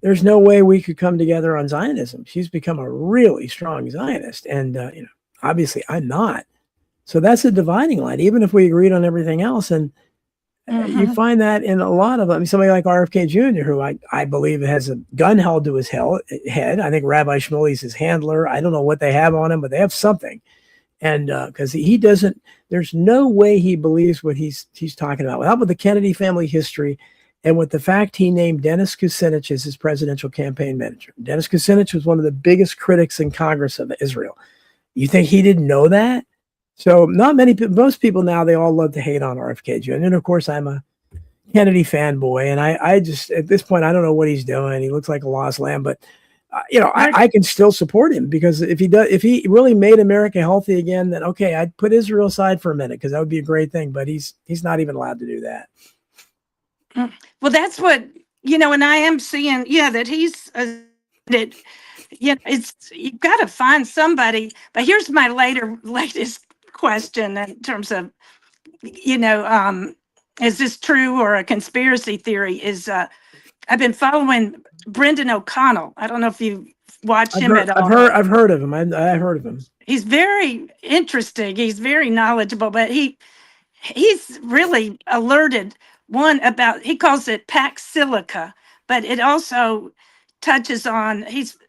there's no way we could come together on Zionism. She's become a really strong Zionist, and obviously I'm not. So that's a dividing line, even if we agreed on everything else. And you find that in a lot of them. Somebody like RFK Jr., who I believe has a gun held to his head. I think Rabbi Shmuley's his handler. I don't know what they have on him, but they have something. And because he doesn't, there's no way he believes what he's talking about. How about the Kennedy family history and with the fact he named Dennis Kucinich as his presidential campaign manager? Dennis Kucinich was one of the biggest critics in Congress of Israel. You think he didn't know that? So most people now, they all love to hate on RFK Jr. And of course, I'm a Kennedy fanboy. And I just, at this point, I don't know what he's doing. He looks like a lost lamb, but I can still support him because if he really made America healthy again, then okay, I'd put Israel aside for a minute because that would be a great thing, but he's not even allowed to do that. Well, that's what, and I am seeing, that he's, it's, you've got to find somebody, but here's my latest question in terms of, is this true or a conspiracy theory? I've been following Brendan O'Connell. I don't know if you watch him at all. I've heard of him. I've heard of him. He's very interesting. He's very knowledgeable, but he's really alerted he calls it Pax Silica, but it also touches on,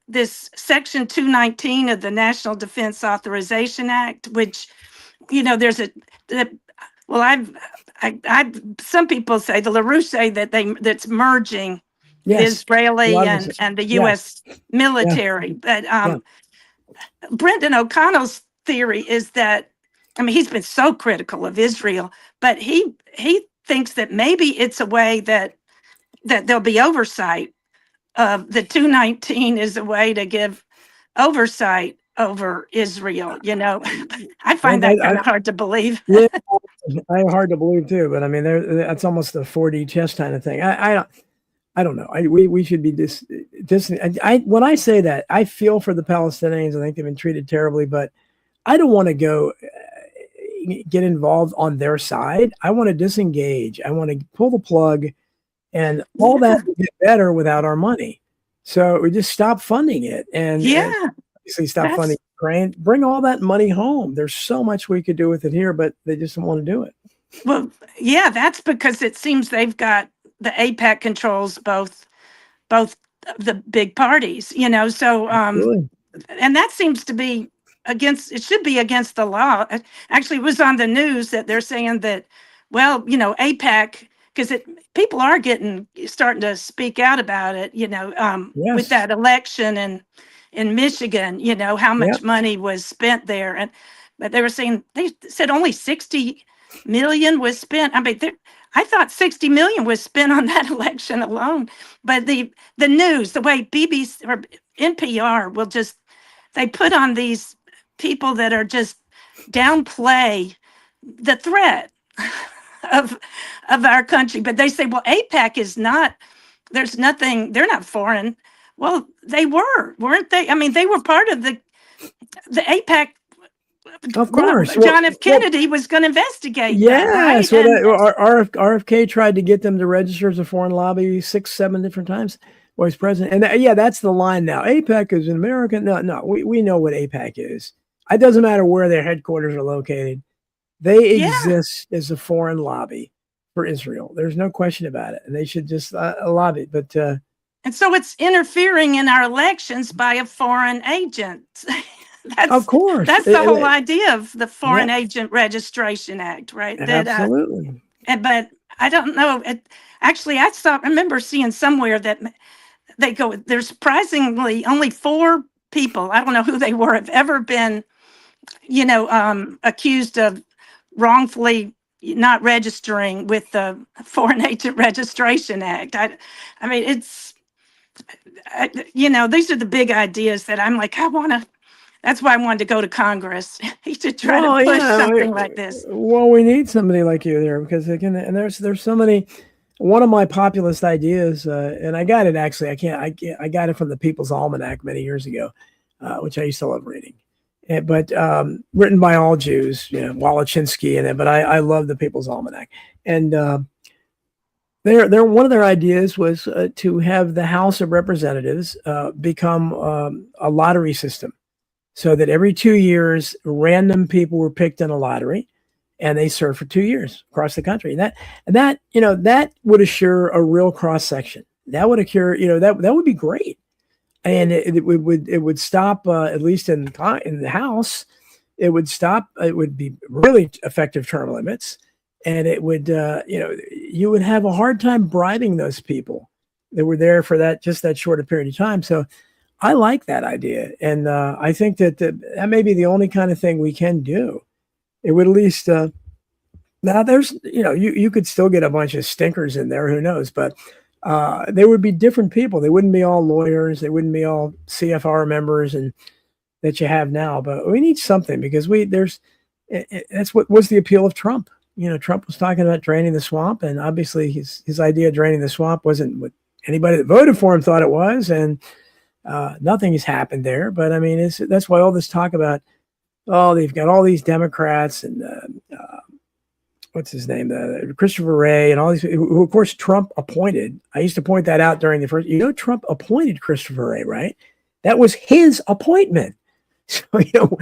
this Section 219 of the National Defense Authorization Act, which, there's well, some people say, the LaRouche say that's merging the Yes. Israeli and the U.S. military. But Brendan O'Connell's theory is that, he's been so critical of Israel, but he thinks that maybe it's a way that there'll be oversight. The 219 is a way to give oversight over Israel. I find that kind of hard to believe. Yeah, hard to believe too. But I mean, that's almost a 4D chess kind of thing. I don't know. We should be when I say that, I feel for the Palestinians. I think they've been treated terribly, but I don't want to go get involved on their side. I want to disengage. I want to pull the plug, and all that will get better without our money. So we just stop funding it, and obviously stop funding Ukraine. Bring all that money home. There's so much we could do with it here, but they just don't want to do it. Well, yeah, that's because it seems they've got the AIPAC controls both the big parties, so and that seems to be it should be against the law. Actually, it was on the news that they're saying that, well, AIPAC, because people are starting to speak out about it, with that election in Michigan, how much money was spent there. But they said only 60 million was spent. I thought 60 million was spent on that election alone. But the news, the way BBC or NPR they put on these people that are just downplay the threat of our country. But they say, well, AIPAC is not, there's nothing, they're not foreign. Well, they weren't they? They were part of the AIPAC. Of course. John F. Kennedy was going to investigate. Yes. Right? RFK tried to get them to register as a foreign lobby 6-7 different times while he's president. And that's the line now. AIPAC is in America. No, we know what AIPAC is. It doesn't matter where their headquarters are located. They exist as a foreign lobby for Israel. There's no question about it. And they should just lobby. But and so it's interfering in our elections by a foreign agent. Of course. That's the whole idea of the Foreign Agent Registration Act, right? Absolutely. But I don't know. Actually, I remember seeing somewhere that there's surprisingly only 4 people, I don't know who they were, have ever been, accused of wrongfully not registering with the Foreign Agent Registration Act. These are the big ideas that I'm like, that's why I wanted to go to Congress to try to push something like this. Well, we need somebody like you there, because again, and there's so many. One of my populist ideas, and I got it actually. I got it from the People's Almanac many years ago, which I used to love reading. But written by all Jews, Wolochinsky and it. But I love the People's Almanac, and one of their ideas was to have the House of Representatives become a lottery system. So that every 2 years, random people were picked in a lottery, and they served for 2 years across the country. And that would assure a real cross section. That would assure, that would be great. And it would stop, at least in the House, it would stop. It would be really effective term limits, and it would, you would have a hard time bribing those people that were there for that short a period of time. So I like that idea. And I think that may be the only kind of thing we can do. It would at least, now there's, you could still get a bunch of stinkers in there, who knows, but they would be different people. They wouldn't be all lawyers. They wouldn't be all CFR members and that you have now, but we need something, because that's what was the appeal of Trump. Trump was talking about draining the swamp, and obviously his idea of draining the swamp wasn't what anybody that voted for him thought it was. And nothing has happened there, but that's why all this talk about, they've got all these Democrats and what's his name, Christopher Wray, and all these, who of course Trump appointed. I used to point that out during the first. Trump appointed Christopher Wray, right? That was his appointment. So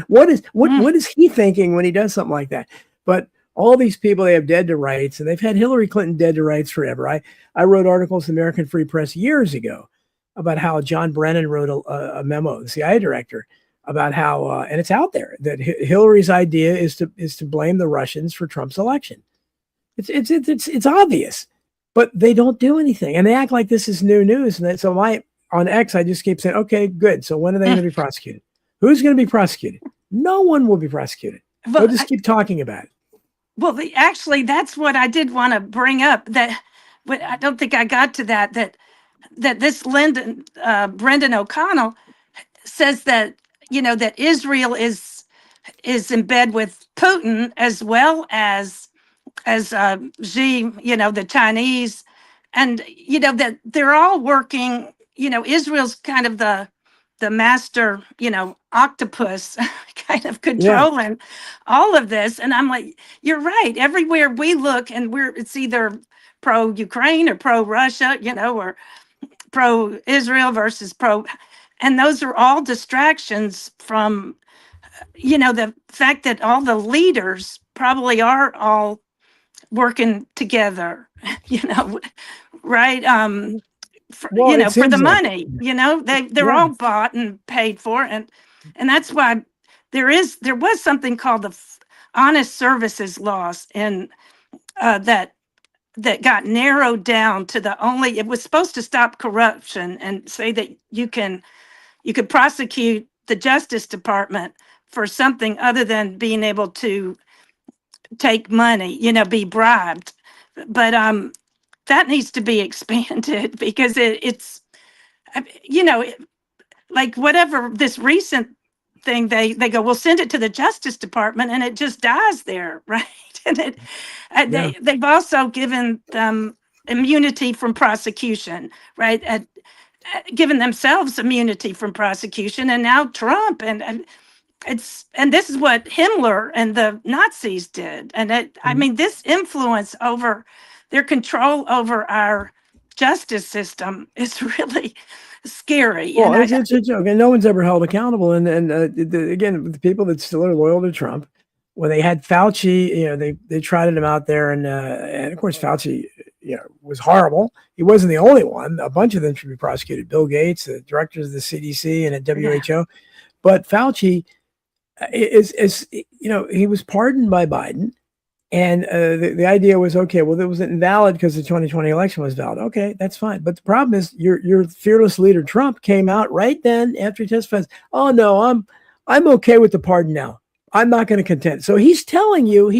what is he thinking when he does something like that? But all these people, they have dead to rights, and they've had Hillary Clinton dead to rights forever. I wrote articles in the American Free Press years ago about how John Brennan wrote a memo, the CIA director, about how, and it's out there, that Hillary's idea is to blame the Russians for Trump's election. It's obvious, but they don't do anything, and they act like this is new news. And so on X, I just keep saying, okay, good. So when are they going to be prosecuted? Who's going to be prosecuted? No one will be prosecuted. They'll just keep talking about it. Well, actually, that's what I did want to bring up. But I don't think I got to that this Brendan O'Connell says that that Israel is in bed with Putin as well as Xi, the Chinese, and that they're all working. Israel's kind of the master, octopus, kind of controlling all of this. And I'm like, you're right. Everywhere we look, and it's either pro Ukraine or pro Russia, or pro Israel versus pro, and those are all distractions from, the fact that all the leaders probably are all working together, right? For the money, they're all bought and paid for, and that's why there was something called the honest services laws, and that got narrowed down to it was supposed to stop corruption and say that you could prosecute the Justice Department for something other than being able to take money, be bribed. But that needs to be expanded, because it's like whatever this recent thing, they go, we'll send it to the Justice Department, and it just dies there, right? And they've also given them immunity from prosecution, right? Given themselves immunity from prosecution, and now Trump, and this is what Himmler and the Nazis did, and I mean, this influence over their control over our justice system is really scary. Well, it's a joke, and no one's ever held accountable. And again, the people that still are loyal to Trump, when they had Fauci, they trotted him out there, and of course Fauci, was horrible. He wasn't the only one. A bunch of them should be prosecuted. Bill Gates, the directors of the CDC and at WHO, but Fauci is he was pardoned by Biden. And the idea was, okay, well, it was invalid because the 2020 election was valid. Okay, that's fine. But the problem is your fearless leader, Trump, came out right then after he testified. Oh, no, I'm okay with the pardon now. I'm not going to contend. So he's telling you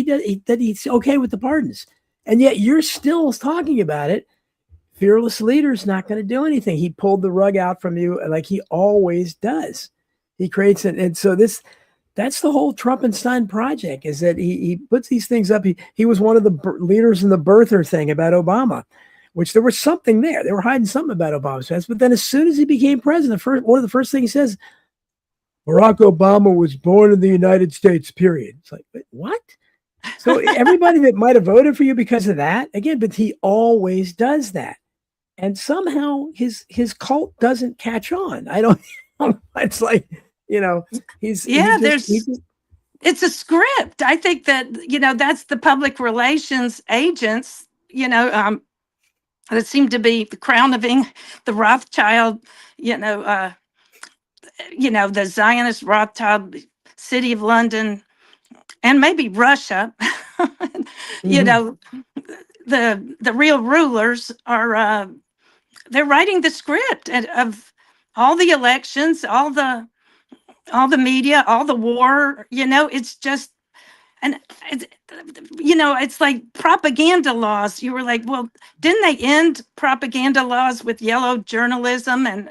that he's okay with the pardons. And yet you're still talking about it. Fearless leader's not going to do anything. He pulled the rug out from you like he always does. He creates it. And so that's the whole Trumpenstein project, is that he puts these things up. He was one of the leaders in the birther thing about Obama, which there was something there. They were hiding something about Obama's past. But then as soon as he became president, one of the first things he says, Barack Obama was born in the United States, period. It's like, wait, what? So everybody that might have voted for you because of that, again, but he always does that. And somehow his cult doesn't catch on. I don't know. It's like, it's a script. I think that, that's the public relations agents, that seem to be crowning the Rothschild, the Zionist Rothschild, City of London, and maybe Russia. The real rulers are, they're writing the script of all the elections, all the media, all the war, it's just, and it's like propaganda laws. You were like, well, didn't they end propaganda laws with yellow journalism? And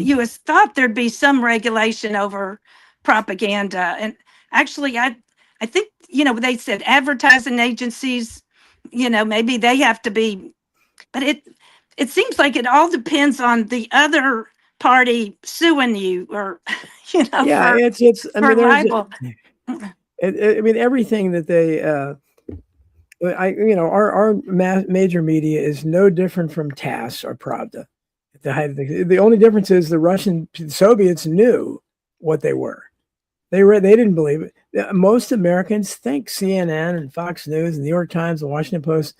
you thought there'd be some regulation over propaganda. And actually, I think, they said advertising agencies, maybe they have to be, but it seems like it all depends on the other party suing you, or libel. I mean, everything that they our major media is no different from TASS or Pravda. The only difference is the Soviets knew what they were. They didn't believe it. Most Americans think CNN and Fox News and the New York Times and Washington Post,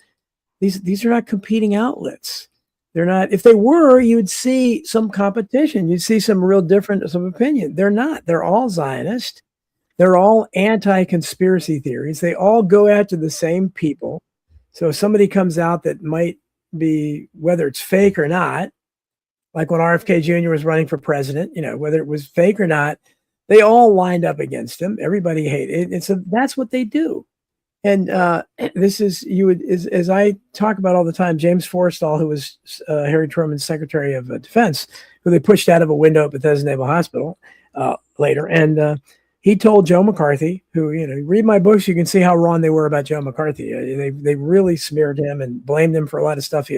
these are not competing outlets. They're not. If they were, you'd see some competition. You'd see some real difference of opinion. They're not. They're all Zionist. They're all anti-conspiracy theories. They all go after the same people. So if somebody comes out that might be, whether it's fake or not, like when RFK Jr. was running for president, whether it was fake or not, they all lined up against him. Everybody hated it. That's what they do. And this is, as I talk about all the time, James Forrestal, who was Harry Truman's Secretary of Defense, who they pushed out of a window at Bethesda Naval Hospital later. And he told Joe McCarthy, who, read my books, you can see how wrong they were about Joe McCarthy. They really smeared him and blamed him for a lot of stuff.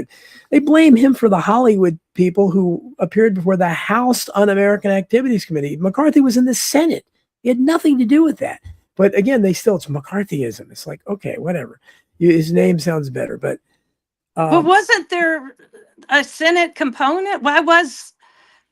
They blame him for the Hollywood people who appeared before the House Un-American Activities Committee. McCarthy was in the Senate. He had nothing to do with that. But again, it's McCarthyism. It's like, okay, whatever. His name sounds better. But wasn't there a Senate component? Why was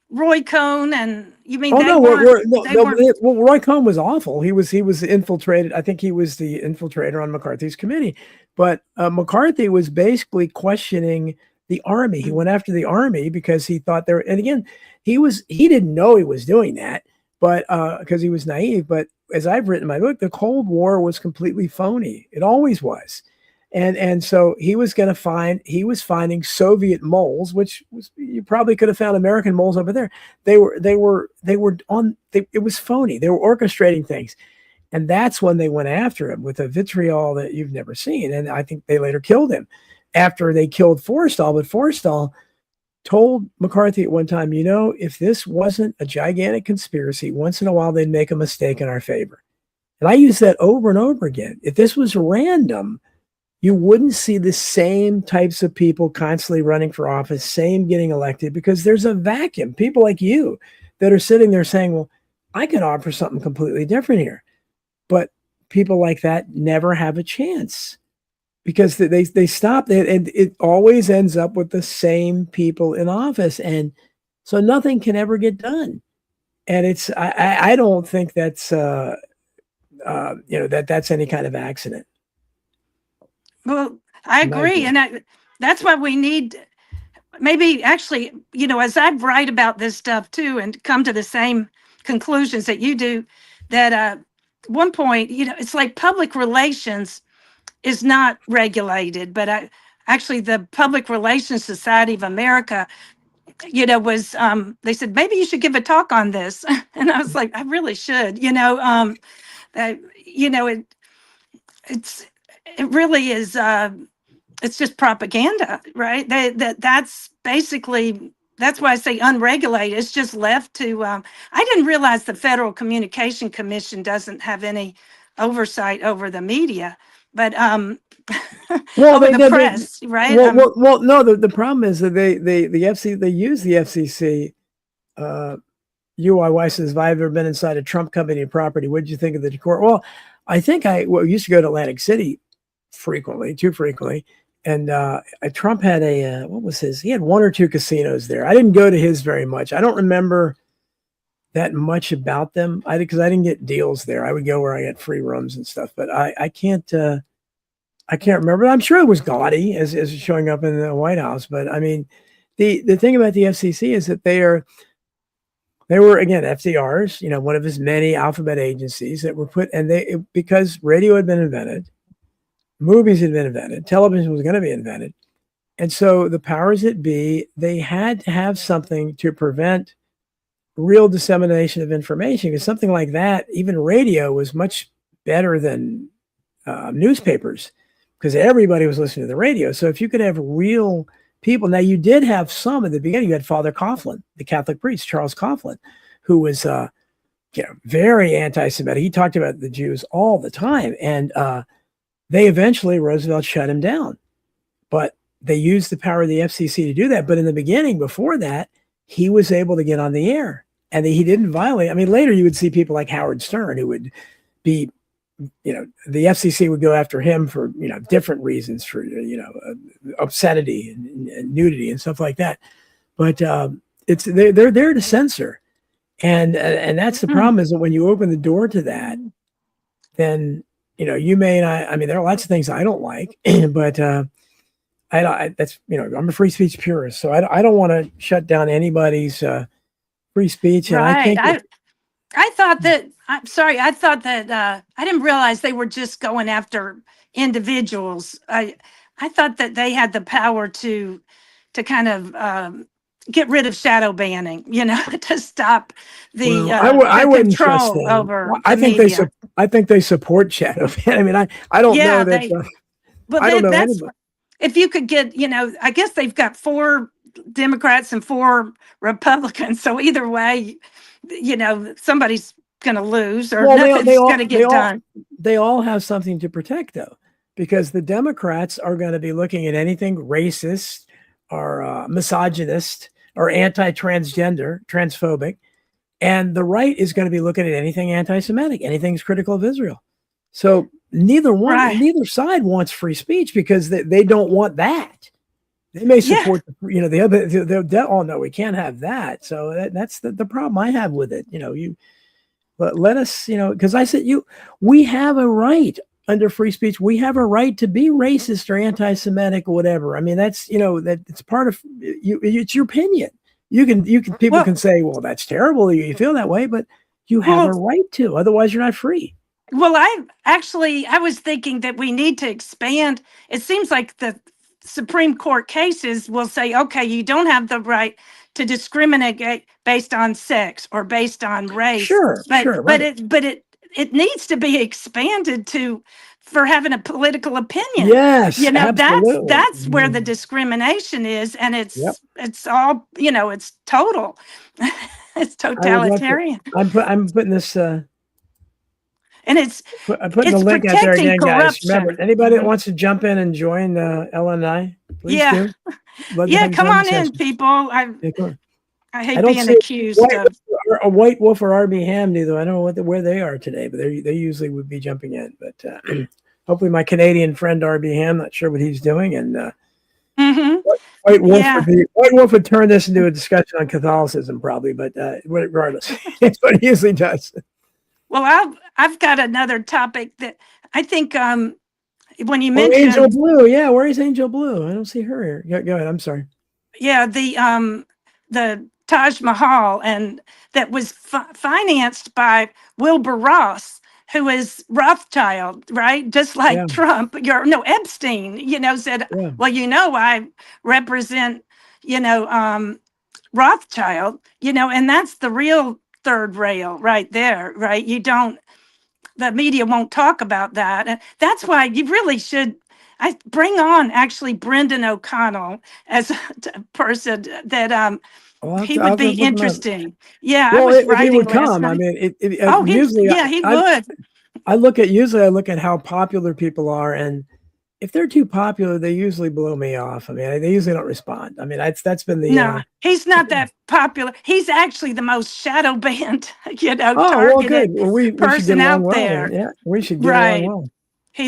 Roy Cohn and you mean? Roy Cohn was awful. He was infiltrated. I think he was the infiltrator on McCarthy's committee. But McCarthy was basically questioning the Army. He went after the Army because he thought there. And again, he didn't know he was doing that, but because he was naive. But as I've written in my book, the Cold War was completely phony. It always was. And so he was finding Soviet moles, which you probably could have found American moles over there. It was phony. They were orchestrating things. And that's when they went after him with a vitriol that you've never seen. And I think they later killed him after they killed Forrestal. But Forrestal told McCarthy at one time, if this wasn't a gigantic conspiracy, once in a while they'd make a mistake in our favor. And I use that over and over again. If this was random, you wouldn't see the same types of people constantly running for office, same getting elected, because there's a vacuum. People like you that are sitting there saying, well, I can offer something completely different here. But people like that never have a chance because they stop and it always ends up with the same people in office. And so nothing can ever get done. And I don't think that's, that's any kind of accident. Well, I agree. And that's why we need, maybe actually, as I write about this stuff too, and come to the same conclusions that you do, that at one point, it's like public relations is not regulated, but actually the Public Relations Society of America, was, they said, maybe you should give a talk on this. And I was like, I really should, it really is, it's just propaganda, right? That's basically, that's why I say unregulated. It's just left to, I didn't realize the Federal Communication Commission doesn't have any oversight over the media, but over the press, right? No, the problem is that the FCC, they use the FCC. UIY says, if I've ever been inside a Trump company property, what did you think of the decor? Well, I think I used to go to Atlantic City too frequently. And Trump had he had one or two casinos there. I didn't go to his very much. I don't remember that much about them because I didn't get deals there. I would go where I got free rooms and stuff, but I can't remember. I'm sure it was gaudy as showing up in the White House. But I mean, the thing about the FCC is that they were again FDR's, one of his many alphabet agencies that were put, and because radio had been invented, movies had been invented, television was going to be invented, and so the powers that be, they had to have something to prevent real dissemination of information, because something like that, even radio, was much better than newspapers, because everybody was listening to the radio. So if you could have real people, now you did have some at the beginning. You had Father Coughlin, the Catholic priest, Charles Coughlin, who was very anti-Semitic. He talked about the Jews all the time, and Roosevelt shut him down. But they used the power of the FCC to do that. But in the beginning, before that, he was able to get on the air, and he didn't violate. I mean, later you would see people like Howard Stern who would be, the FCC would go after him for, different reasons, for, obscenity and nudity and stuff like that. But they're there to censor. And that's the problem, is that when you open the door to that, then, you may not, I mean, there are lots of things I don't like, but that's, I'm a free speech purist, so I don't want to shut down anybody's free speech. And I Right. think I thought that, I'm sorry, I thought that, I didn't realize they were just going after individuals. I thought that they had the power to kind of, get rid of shadow banning, to stop well, I the wouldn't trust control them. over I the think media. I think they support shadow ban. I mean, I don't know Yeah, that well, I don't know that's, anybody. if you could get, I guess they've got 4 Democrats and 4 Republicans. So either way, somebody's going to lose or Well, nothing's going to get done. they all have something to protect, though, because the Democrats are going to be looking at anything racist or misogynist or anti-transgender, transphobic, and the right is going to be looking at anything anti-Semitic, anything's critical of Israel. So Right. neither side wants free speech because they don't want that. They may Yeah. support, the other. Oh no, we can't have that. So that's the problem I have with it. But let us, because I said we have a right under free speech. We have a right to be racist or anti-Semitic or whatever. I mean, that's that it's part of you. It's your opinion. People Well, can say, well, that's terrible. You feel that way, but you have a well, right to. Otherwise, you're not free. well, I was thinking that we need to expand. It seems like the Supreme Court cases will say, okay, you don't have the right to discriminate based on sex or based on race, Sure, but right. it needs to be expanded to for having a political opinion. Yes, absolutely. That's where the discrimination is, and Yep. it's all, it's total. It's I would love to. totalitarian. I'm putting this. And I'm putting the it's link out there protecting again, guys. Remember, corruption. anybody that wants to jump in and join Ellen and I, please Yeah. do. Love to Yeah, have you come join the on in, session. people. Yeah, come on. I I hate don't being see accused of. a White Wolf or RB Ham either. I don't know where they are today, but they usually would be jumping in. But hopefully, my Canadian friend RB Ham, not sure what he's doing, and Mhm. White Wolf Yeah. would turn this into a discussion on Catholicism probably, but regardless, it's what he usually does. Well, I've got another topic that I think when you Oh, Angel mentioned, Blue, yeah, where is Angel Blue? I don't see her here. Go ahead. I'm sorry. yeah, the Taj Mahal, and that was financed by Wilbur Ross, who is Rothschild, right? Just like Yeah, Trump, no, Epstein, said, yeah. well, I represent, you know, Rothschild, and that's the real third rail right there, right? The media won't talk about that. And that's why you really should. I bring on actually Brendan O'Connell as a person that he I'll would have to be look him up. interesting. Yeah, I Well, was if he writing would last come, I night. mean, Oh, usually he would. usually I look at how popular people are, and if they're too popular, they usually blow me off. I mean, they usually don't respond. I mean, that's been the. No, he's not that popular. He's actually the most shadow banned, Oh well, good. targeted Well, we should get person along out well then. there. Yeah, we should get along Right. well.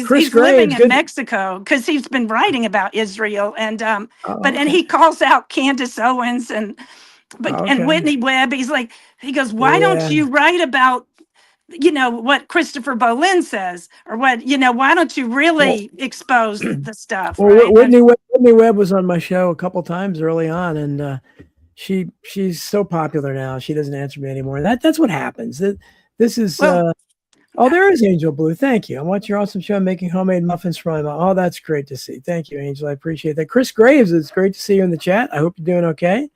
Chris He's living Graves, in good. Mexico because he's been writing about Israel, and Oh, but okay. he calls out Candace Owens Oh, and okay. Whitney Webb. He goes, why don't Yeah. you write about what Christopher Boleyn says, or why don't you Well, really expose the stuff, well, right? And Whitney Webb was on my show a couple times early on, and she's so popular now. She doesn't answer me anymore. That's what happens. This is. well, Oh, there is Angel Blue. Thank you. I'm watching your awesome show, making homemade muffins from my mom. Oh, that's great to see. Thank you, Angel. I appreciate that. Chris Graves, it's great to see you in the chat. I hope you're doing okay.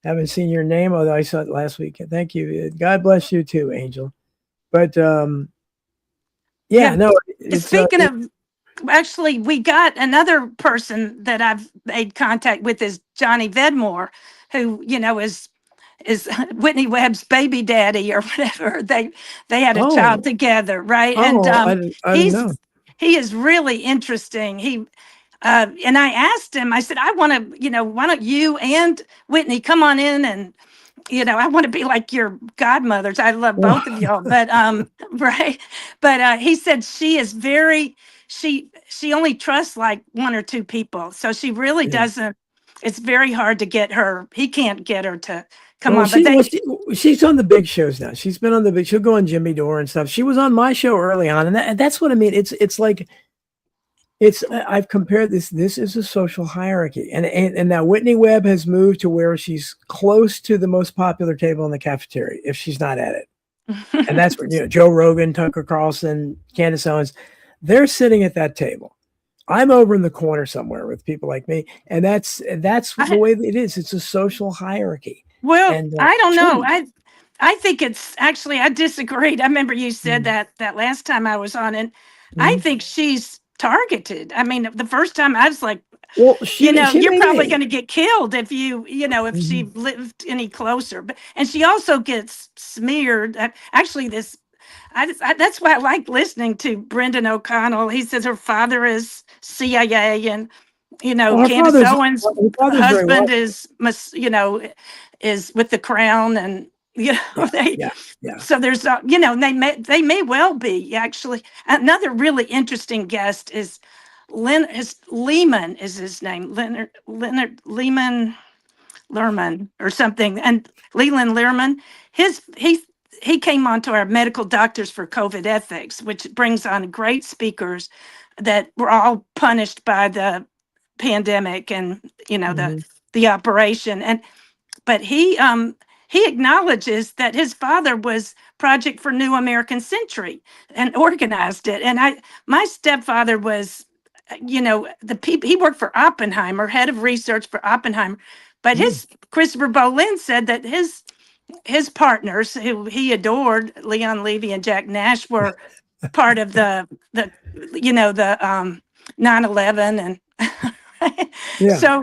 Haven't seen your name, although I saw it last week. Thank you. God bless you too, Angel. But yeah, no. speaking of, actually, we got another person that I've made contact with is Johnny Vedmore, who is Whitney Webb's baby daddy or whatever. They had a child together, right? And I didn't know. he is really interesting. And I asked him, I said, I want to, why don't you and Whitney come on in, and I want to be like your godmothers. I love both of y'all, but right. But he said she is she only trusts like 1 or 2 people. So she really doesn't, it's very hard to get her. He can't get her to come on. But she's on the big shows now. She's been on the big, she'll go on Jimmy Dore and stuff. She was on my show early on. And that's what I mean. It's like, I've compared this. This is a social hierarchy, and now Whitney Webb has moved to where she's close to the most popular table in the cafeteria if she's not at it. And that's where, Joe Rogan, Tucker Carlson, Candace Owens, they're sitting at that table. I'm over in the corner somewhere with people like me, and that's the way it is. It's a social hierarchy. Well, And I don't know. change. I think it's actually, I disagreed. I remember you said Mhm. that last time I was on, and I Mhm. think she's targeted. I mean, the first time I was like, Well, she you're may probably be. going to get killed if if she Mhm. lived any closer. But and she also gets smeared. Actually, that's why I like listening to Brendan O'Connell. He says her father is CIA, and Well, Candace Owens' her father's very husband well. is is with the crown, and Yeah, they. yeah, yeah. So there's they may well be actually. Another really interesting guest is Lehman is his name, Leonard Lehman Lerman or something, and Leland Lehrman. His he came onto our medical doctors for COVID ethics, which brings on great speakers that were all punished by the pandemic and Mhm. the operation. And but he acknowledges that his father was Project for New American Century and organized it. And my stepfather was, the people, he worked for Oppenheimer, head of research for Oppenheimer. But Mm. his Christopher Bolin said that his partners, who he adored, Leon Levy and Jack Nash, were part of the 9/11 and Yeah. so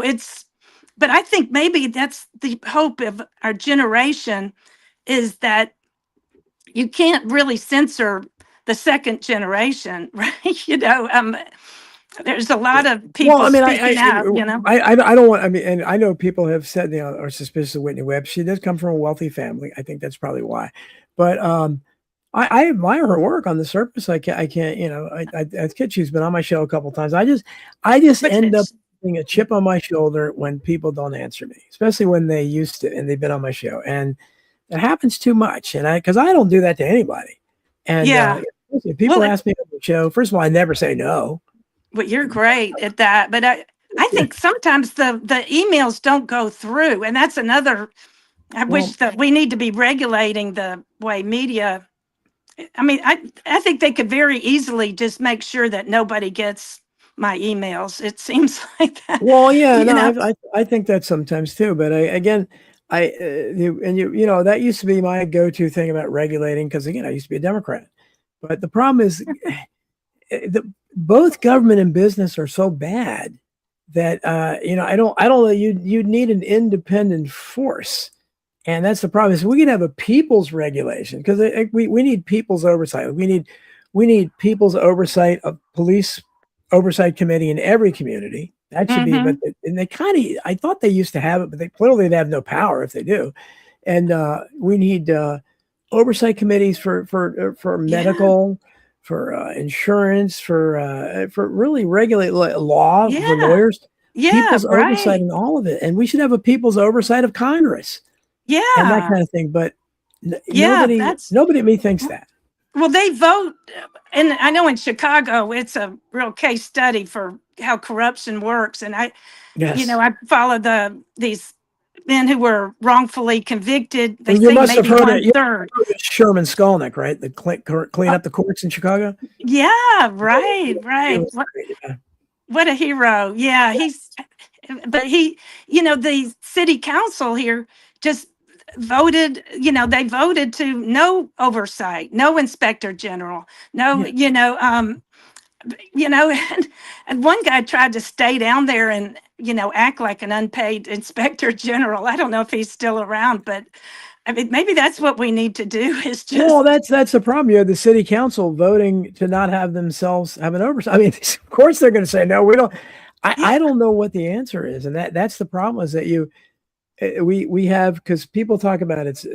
it's, but I think maybe that's the hope of our generation, is that you can't really censor the second generation, right? There's a lot of Well, people I mean, speaking out. I don't want. I mean, and I know people have said, are suspicious of Whitney Webb. She does come from a wealthy family. I think that's probably why. But I admire her work on the surface. I can't. As kid, she's been on my show a couple times. I just But end up getting a chip on my shoulder when people don't answer me, especially when they used to and they've been on my show, and it happens too much. And because I don't do that to anybody. And yeah, if well, people ask me on the show, first of all, I never say no. but you're great at that. But I think sometimes the emails don't go through, and that's another. I Well, wish that we need to be regulating the way media. I mean, I think they could very easily just make sure that nobody gets my emails. It seems like that, Well, yeah, you no, know. I think that sometimes too. But again, that used to be my go-to thing about regulating because again, I used to be a Democrat. But the problem is, both government and business are so bad that I don't know. You need an independent force, and that's the problem. Is we can have a people's regulation because we need people's oversight. We need people's oversight of police oversight committee in every community. That should be, but Hmm. and they kind of, I thought they used to have it, but they clearly have no power if they do. And we need oversight committees for Yeah, medical, for insurance, for really regulate law for yeah, lawyers, yeah, people's oversight right. in all of it, and we should have a people's oversight of Congress and that Yeah, kind of thing. But yeah. nobody at me thinks that. Well, they vote, and I know in Chicago it's a real case study for how corruption works. And Yes. I follow these men who were wrongfully convicted. They Well, you say must have maybe heard it. one You third. heard of Sherman Skolnick, right? The clean up the courts in Chicago. Yeah, He right, he right. was great. Yeah. What a hero. Yeah, but the city council here just voted, they voted to no oversight, no inspector general, no, Yeah. and one guy tried to stay down there and, act like an unpaid inspector general. I don't know if he's still around, but I mean, maybe that's what we need to do is Well, just, that's the problem. You have the city council voting to not have themselves have an oversight. I mean, of course they're going to say no. We don't. yeah. I don't know what the answer is, and that's the problem. Is that we have because people talk about it's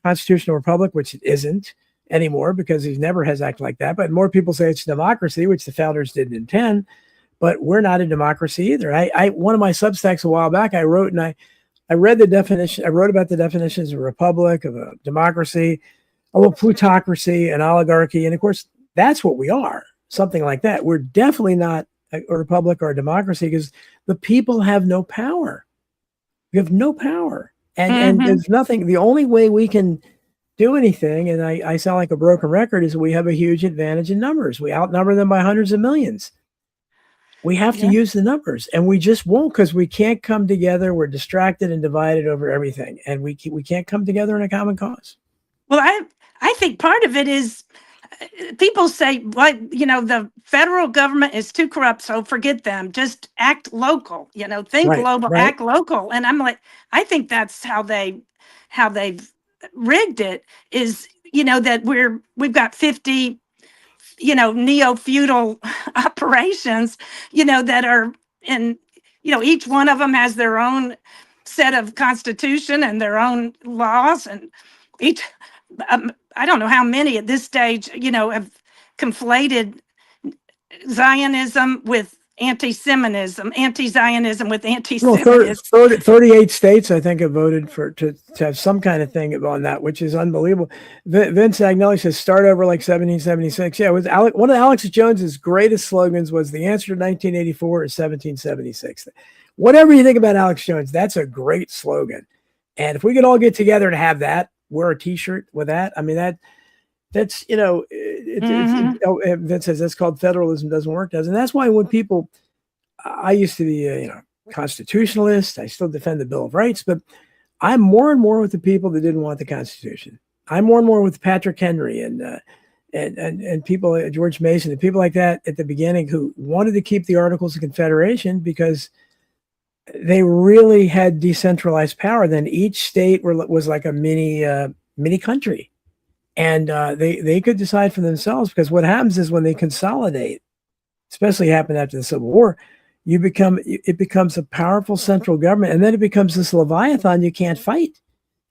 constitutional republic, which it isn't anymore because he never has acted like that. But more people say it's democracy, which the founders didn't intend. But we're not a democracy either. I one of my Substacks a while back, I wrote and I read the definition. I wrote about the definitions of a republic, of a democracy, of a plutocracy, an oligarchy, and of course that's what we are. something like that. We're definitely not a republic or a democracy because the people have no power. We have no power. And Mm-hmm. there's nothing, the only way we can do anything, and I sound like a broken record, is we have a huge advantage in numbers. We outnumber them by hundreds of millions. We have to Yeah. use the numbers, and we just won't because we can't come together. We're distracted and divided over everything, and we can't come together in a common cause. Well, I think part of it is people say, "What the federal government is too corrupt, so forget them. Just act local. Think Right, global, right. act local." And I'm like, I think that's how they've rigged it. Is that we've got 50 neo-feudal operations, that are in, each one of them has their own set of constitution and their own laws, and each, I don't know how many at this stage, have conflated Zionism with anti-Semitism, anti-Zionism with Well, anti-Semitism. 38 states, I think, have voted to have some kind of thing on that, which is unbelievable. Vince Agnelli says, start over like 1776. Yeah, one of Alex Jones's greatest slogans was the answer to 1984 is 1776. Whatever you think about Alex Jones, that's a great slogan. And if we could all get together to have that, wear a T-shirt with that, I mean, that's, Vince says that's called federalism doesn't work, doesn't. That's why when people, I used to be, constitutionalist. I still defend the Bill of Rights, but I'm more and more with the people that didn't want the Constitution. I'm more and more with Patrick Henry and people, George Mason, and people like that at the beginning who wanted to keep the Articles of Confederation because they really had decentralized power. Then each state was like a mini country, and they could decide for themselves. Because what happens is when they consolidate, especially happened after the Civil War, it becomes a powerful central government, and then it becomes this leviathan you can't fight.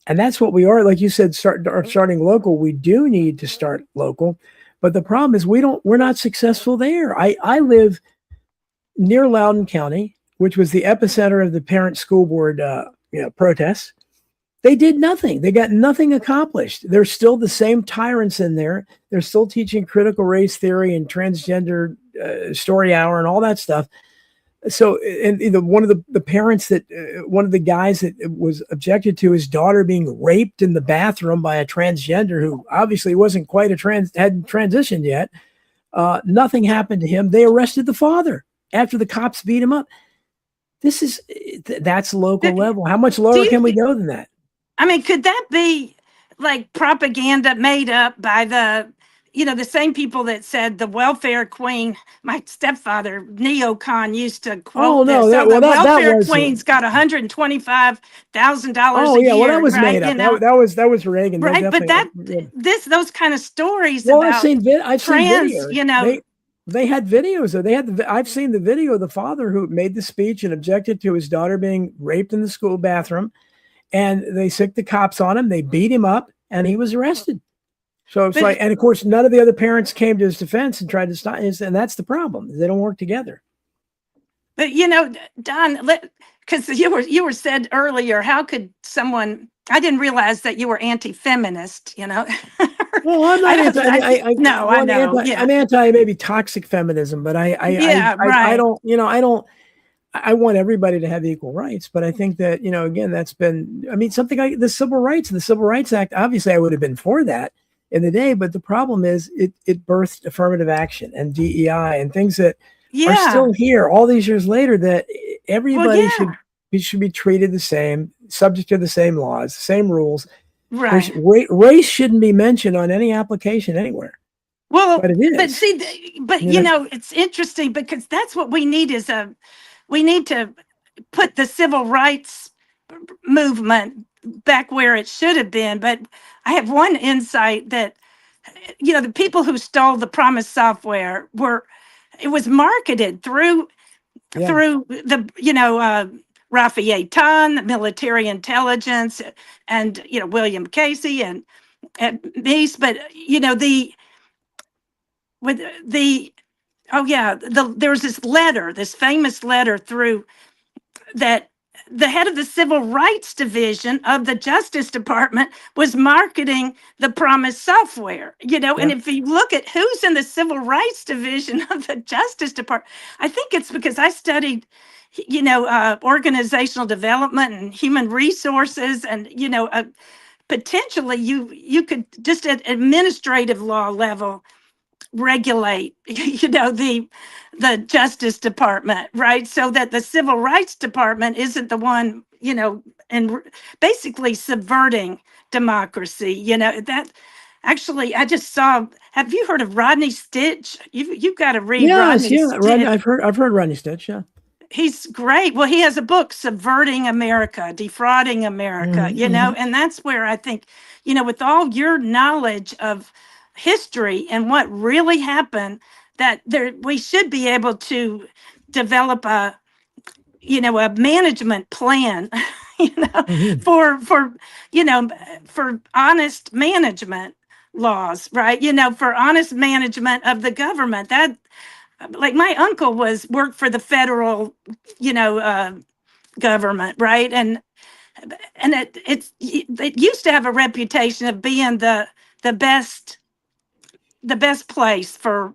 And that's what we are. Like you said, starting local. We do need to start local, but the problem is we're not successful there. I live near Loudoun County, which was the epicenter of the parent school board protests. They did nothing. They got nothing accomplished. There's still the same tyrants in there. They're still teaching critical race theory and transgender story hour and all that stuff. So, and one of the parents one of the guys that was objected to his daughter being raped in the bathroom by a transgender who obviously wasn't quite hadn't transitioned yet. Nothing happened to him. They arrested the father after the cops beat him up. That's local level. How much lower can we go than that? I mean, could that be like propaganda made up by the same people that said the welfare queen? My stepfather, neocon, used to quote this. So the welfare queen's got $125,000 a year. Well, that was made up. That was Reagan, right? But those kind of stories. Well, about I've seen videos. They had videos. I've seen the video of the father who made the speech and objected to his daughter being raped in the school bathroom, and they sicked the cops on him. They beat him up, and he was arrested. So it's and of course, none of the other parents came to his defense and tried to stop. And that's the problem. They don't work together. But Don, because you were said earlier, how could someone? I didn't realize that you were anti-feminist. Well, I'm not. I know. I'm anti maybe toxic feminism, but I don't. I want everybody to have equal rights, but I think that again, that's been. I mean, something like the Civil Rights Act. Obviously, I would have been for that in the day, but the problem is it birthed affirmative action and DEI and things that are still here all these years later. That everybody should be treated the same, subject to the same laws, the same rules. Right. Race shouldn't be mentioned on any application anywhere. Well, but it is. But see, it's interesting because that's what we need we need to put the civil rights movement back where it should have been. But I have one insight that, the people who stole the Promise software it was marketed through the, Raphael Ton, the military intelligence, and, William Casey and Meese. But, there was this famous letter through that the head of the Civil Rights Division of the Justice Department was marketing the Promise software, and Yeah. if you look at who's in the Civil Rights Division of the Justice Department, I think it's because I studied, organizational development and human resources, and, potentially you could just at administrative law level regulate the Justice Department, right? So that the Civil Rights Department isn't the one, and basically subverting democracy. That actually, I just saw, have you heard of Rodney Stitch? You've got to read Yes, Rodney yeah. Rodney, Stitch. I've heard Rodney Stitch. Yeah. He's great. Well, he has a book, Subverting America, Defrauding America, Hmm. and that's where I think, with all your knowledge of history and what really happened, that we should be able to develop a management plan, you know, Hmm. for, for honest management laws, right? For honest management of the government. That, like, my uncle worked for the federal, you know, uh, government, right? And it used to have a reputation of being the best the best place for,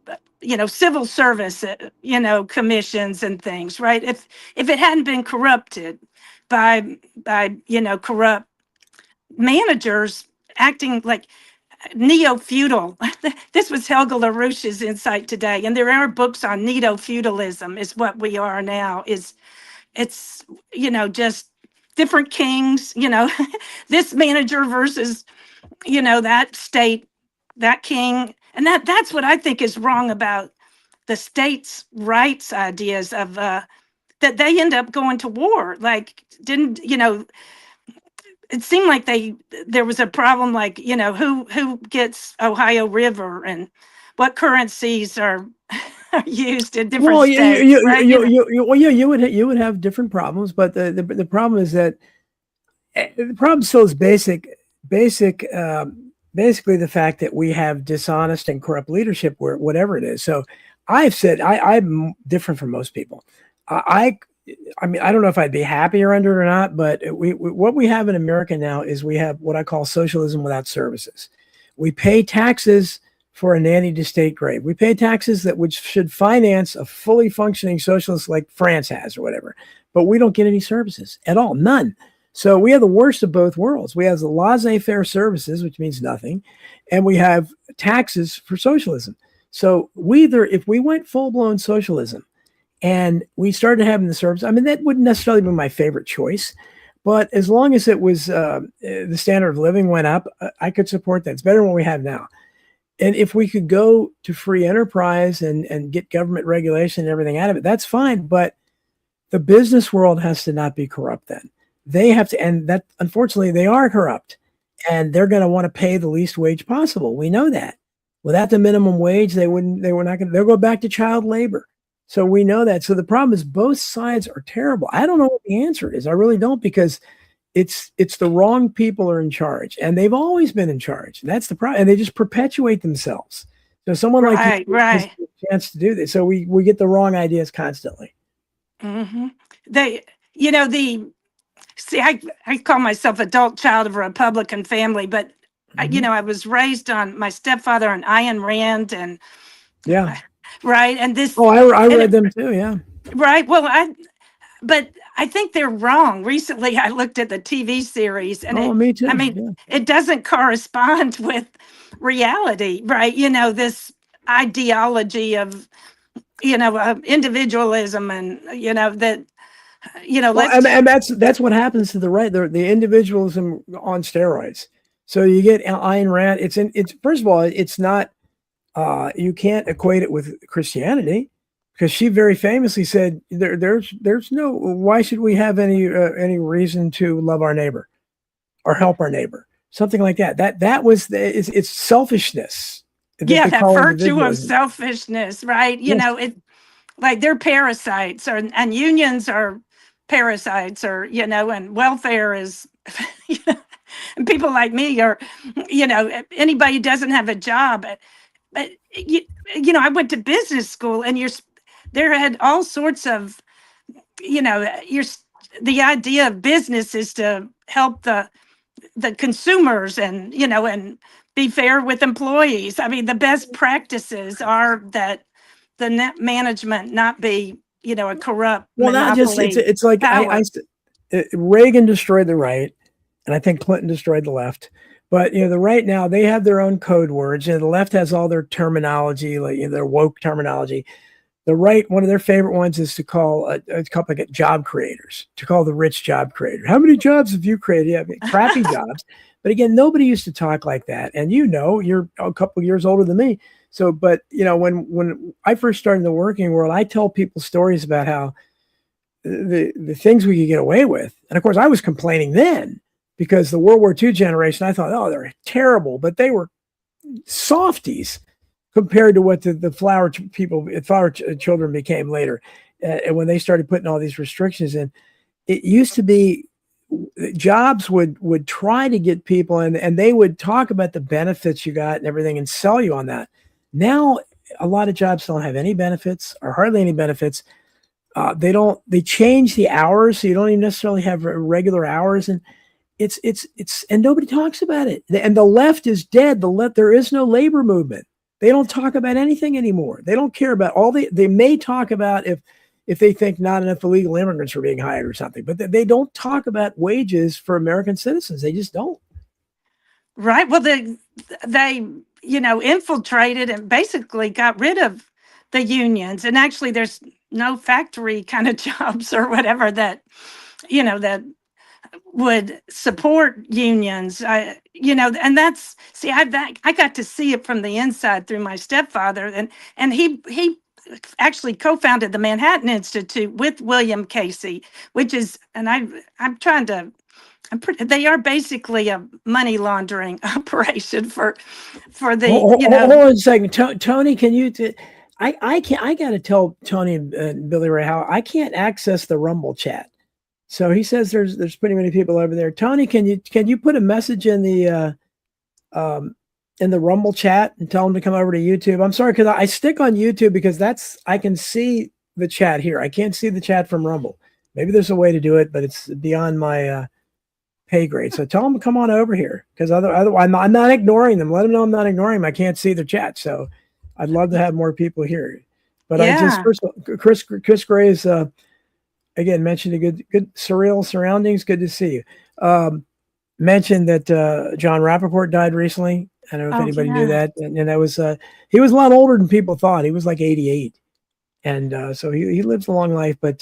civil service, commissions and things, right? If it hadn't been corrupted by corrupt managers acting like neo-feudal. This was Helga LaRouche's insight today, and there are books on neo-feudalism. Is what we are now. It's just different kings. This manager versus that state, that king, and that's what I think is wrong about the states' rights ideas of that they end up going to war. Like, didn't it seemed like there was a problem, like, who gets Ohio River and what currencies are used in different Well, states, right? well, yeah, you would have different problems, but the problem is that the problem still is basically the fact that we have dishonest and corrupt leadership, where whatever it is. So I've said I'm different from most people. I I mean, I don't know if I'd be happier under it or not, but what we have in America now is we have what I call socialism without services. We pay taxes for a nanny to state grave. We pay taxes that which should finance a fully functioning socialist like France has or whatever, but we don't get any services at all, none. So we have the worst of both worlds. We have the laissez-faire services, which means nothing, and we have taxes for socialism. So if we went full-blown socialism, and we started having the service. I mean, that wouldn't necessarily be my favorite choice, but as long as it was the standard of living went up, I could support that. It's better than what we have now. And if we could go to free enterprise and get government regulation and everything out of it, that's fine. But the business world has to not be corrupt then. They have to, and that unfortunately they are corrupt, and they're going to want to pay the least wage possible. We know that. Without the minimum wage, they were not going to, they'll go back to child labor. So we know that. So the problem is both sides are terrible. I don't know what the answer is. I really don't, because it's the wrong people are in charge, and they've always been in charge. That's the problem. And they just perpetuate themselves. So someone like Right, you has right. a chance to do this. So we get the wrong ideas constantly. Hmm. They, see, I call myself adult child of a Republican family, but Mhm. I was raised on my stepfather and Ayn Rand, and Yeah. right, and this, Oh, I and read them too. Yeah. right. Well, but I think they're wrong. Recently, I looked at the TV series, and Oh, me I too. mean, Yeah. it doesn't correspond with reality, right? This ideology of, individualism, and, that, Well, let's and just, that's what happens to the right. The individualism on steroids. So you get Ayn Rand. It's first of all, it's not. You can't equate it with Christianity, because she very famously said there's no, why should we have any reason to love our neighbor or help our neighbor, something like that. That was it's selfishness that yeah, they that call virtue of individualism. selfishness, right? Yes. It, like, they're parasites, and unions are parasites, or, and welfare is, you know, and people like me are, anybody who doesn't have a job. But I went to business school, and there had all sorts of, you're the idea of business is to help the consumers and, and be fair with employees. I mean, the best practices are that the net management not be, a corrupt Well, not just monopoly it's like power. Reagan destroyed the right, and I think Clinton destroyed the left. But the right now they have their own code words. The left has all their terminology, like their woke terminology. The right, one of their favorite ones is to call a couple of job creators, to call the rich job creator. How many jobs have you created? Yeah, I mean, crappy jobs. But again, nobody used to talk like that. And you're a couple of years older than me. So, but when I first started in the working world, I tell people stories about how the things we could get away with. And of course, I was complaining then because the World War II generation, I thought, oh, they're terrible, but they were softies compared to what the flower children became later. And when they started putting all these restrictions in, it used to be jobs would try to get people and they would talk about the benefits you got and everything and sell you on that. Now, a lot of jobs don't have any benefits or hardly any benefits. They change the hours, so you don't even necessarily have regular hours, and it's and nobody talks about it. And the left is dead. There is no labor movement. They don't talk about anything anymore. They don't care about they may talk about if they think not enough illegal immigrants are being hired or something, but they don't talk about wages for American citizens. They just don't. Right. Well, they infiltrated and basically got rid of the unions. And actually, there's no factory kind of jobs or whatever that that would support unions. And that's I got to see it from the inside through my stepfather, and he actually co-founded the Manhattan Institute with William Casey, which is, and I'm trying to. They are basically a money laundering operation for the Hold on a second, Tony. Can you? I can't. I got to tell Tony and Billy Ray how I can't access the Rumble chat. So he says there's pretty many people over there. Tony, can you put a message in the Rumble chat and tell them to come over to YouTube? I'm sorry because I stick on YouTube because I can see the chat here. I can't see the chat from Rumble. Maybe there's a way to do it, but it's beyond my pay grade. So tell them to come on over here because otherwise I'm not ignoring them. Let them know I'm not ignoring them. I can't see their chat. So I'd love to have more people here. But Yeah. I just first Chris Gray is again mentioned a good surreal surroundings. Good to see you. Mentioned that John Rappaport died recently. I don't know if anybody knew that. And that was he was a lot older than people thought. He was like 88. And so he lives a long life, but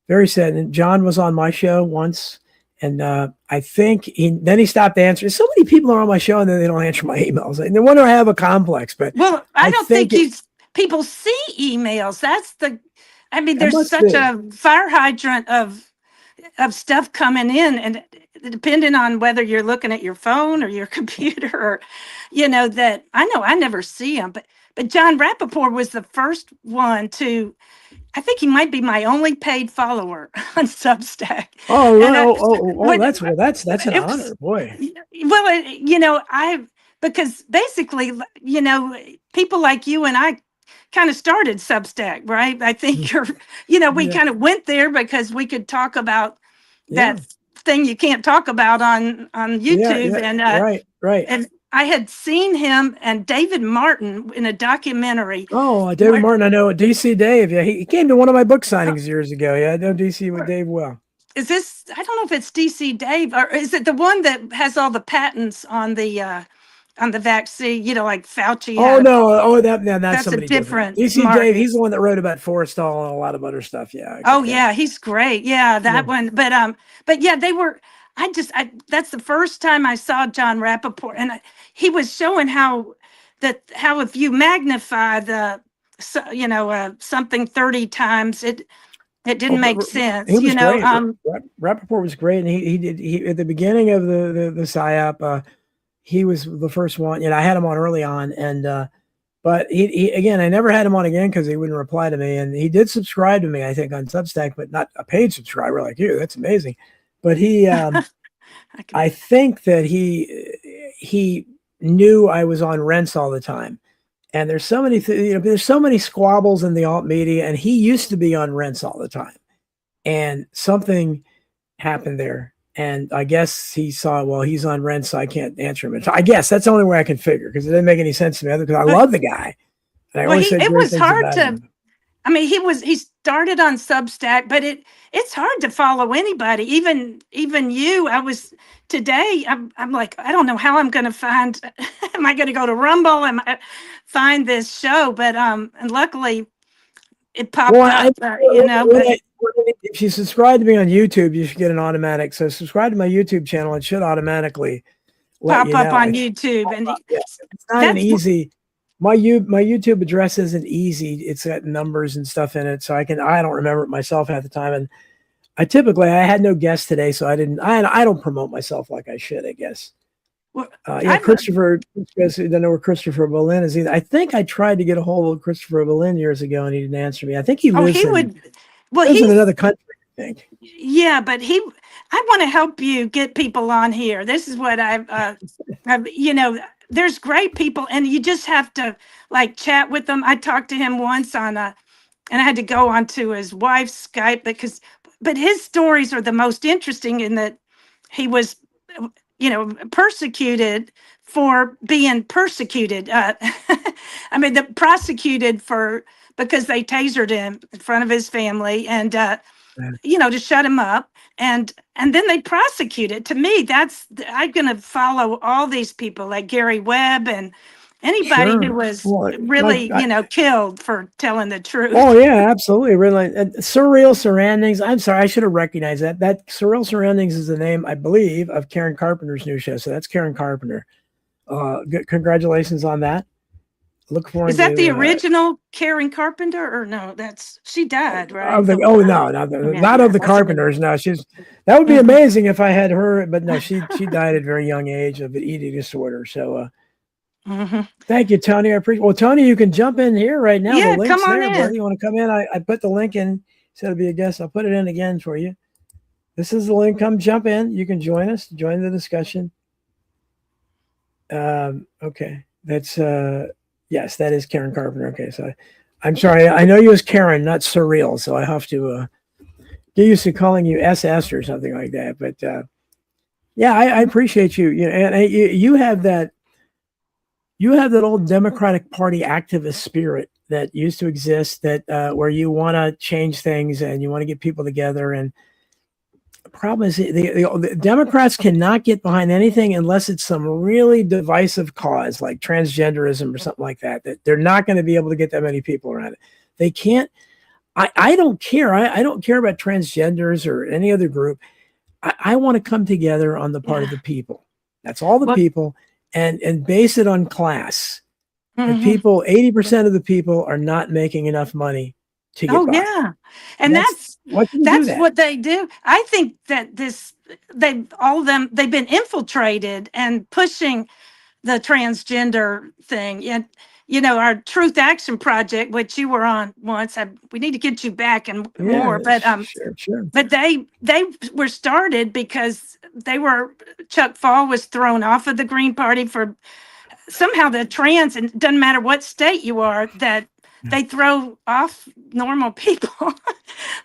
very sad. And John was on my show once. And I think then he stopped answering. So many people are on my show and then they don't answer my emails. And they wonder I have a complex. But I don't think people see emails. There's such a fire hydrant of stuff coming in, and depending on whether you're looking at your phone or your computer, or that I never see them. But John Rappaport was the first one to. I think he might be my only paid follower on Substack. Oh, really? That's an honor, boy. Well, because basically, people like you and I kind of started Substack, right? I think we kind of went there because we could talk about that thing you can't talk about on YouTube. And right. And I had seen him and David Martin in a documentary. Oh, David Martin, I know. DC Dave. Yeah, he came to one of my book signings years ago. Yeah, I know DC with Dave well. Is this? I don't know if it's DC Dave or is it the one that has all the patents on the vaccine? Like Fauci. Oh no! That's somebody a different. DC Dave. He's the one that wrote about Forrestal and a lot of other stuff. Yeah. Yeah, he's great. Yeah, that one. But yeah, they were. That's the first time I saw John Rappaport, and he was showing how if you magnify something 30 times, it didn't make sense. He was great. Rappaport was great, and he at the beginning of the PSYOP, he was the first one. I had him on early on, and but he again, I never had him on again because he wouldn't reply to me, and he did subscribe to me, I think, on Substack, but not a paid subscriber like you. That's amazing. But he, I think that he knew I was on Rents all the time, and there's so many, there's so many squabbles in the alt media, and he used to be on Rents all the time, and something happened there. And I guess he saw, well, he's on rent, so I can't answer him. I guess that's the only way I can figure, because it didn't make any sense to me, because I But love the guy. And I well, always he said it great was things hard about to. him. I mean, he started on Substack, but it's hard to follow anybody. Even you. I was today. I'm like, I don't know how I'm going to find. Am I going to go to Rumble? Am I find this show? But and luckily it popped Well, up. But if you subscribe to me on YouTube, you should get an automatic. So subscribe to my YouTube channel; it should automatically let pop you up know. on YouTube, and Yeah, it's not an that's easy. My YouTube address isn't easy. It's got numbers and stuff in it, so I don't remember it myself half the time. And I had no guests today, so I don't promote myself like I should, I guess. well, Christopher, you guys don't know where Christopher Berlin is either. I think I tried to get a hold of Christopher Berlin years ago, and he didn't answer me. I think he oh, lives he in would. Well, another country, I think. yeah, but I want to help you get people on here. This is what there's great people, and you just have to like chat with them. I talked to him once and I had to go onto his wife's Skype but his stories are the most interesting in that he was, persecuted for being persecuted. I mean, prosecuted because they tasered him in front of his family, and to shut him up, and then they prosecuted. To me, I'm going to follow all these people like Gary Webb and anybody who Sure. was Well, really killed for telling the truth. oh yeah, absolutely. Really, surreal surroundings. I'm sorry, I should have recognized that. That surreal surroundings is the name, I believe, of Karen Carpenter's new show. So that's Karen Carpenter. Congratulations on that. Look forward Is that to the original Karen Carpenter, or no? She died, right? of the Yeah, not of the that's amazing. Carpenters. No, that would be Mhm. amazing if I had her, but no, she died at a very young age of an eating disorder. So Mhm. thank you, Tony. I appreciate. Well, Tony, you can jump in here right now. The Yeah, come link's on there, buddy. in. You want to come in? I put the link in. Said to be a guest. I'll put it in again for you. This is the link. Come jump in. You can join us. Join the discussion. Okay, that's yes, that is Karen Carpenter. Okay, so I'm sorry. I know you as Karen, not Surreal, so I have to get used to calling you SS or something like that. But yeah, I appreciate you. And you have that. You have that old Democratic Party activist spirit that used to exist. That where you want to change things and you want to get people together. And the problem is the Democrats cannot get behind anything unless it's some really divisive cause like transgenderism or something like that. That they're not going to be able to get that many people around it. They can't. I don't care. I don't care about transgenders or any other group. I want to come together on the part of the people. That's all the Well, people, and base it on class. The mhm. people, 80% of the people are not making enough money to get Oh by. yeah, and Why can you do that? what they do. I think that they've been infiltrated and pushing the transgender thing. And our Truth Action Project, which you were on once. We need to get you back and Yeah, more, but sure. but they were started because Chuck Fall was thrown off of the Green Party for somehow the trans, and it doesn't matter what state you are, that they throw off normal people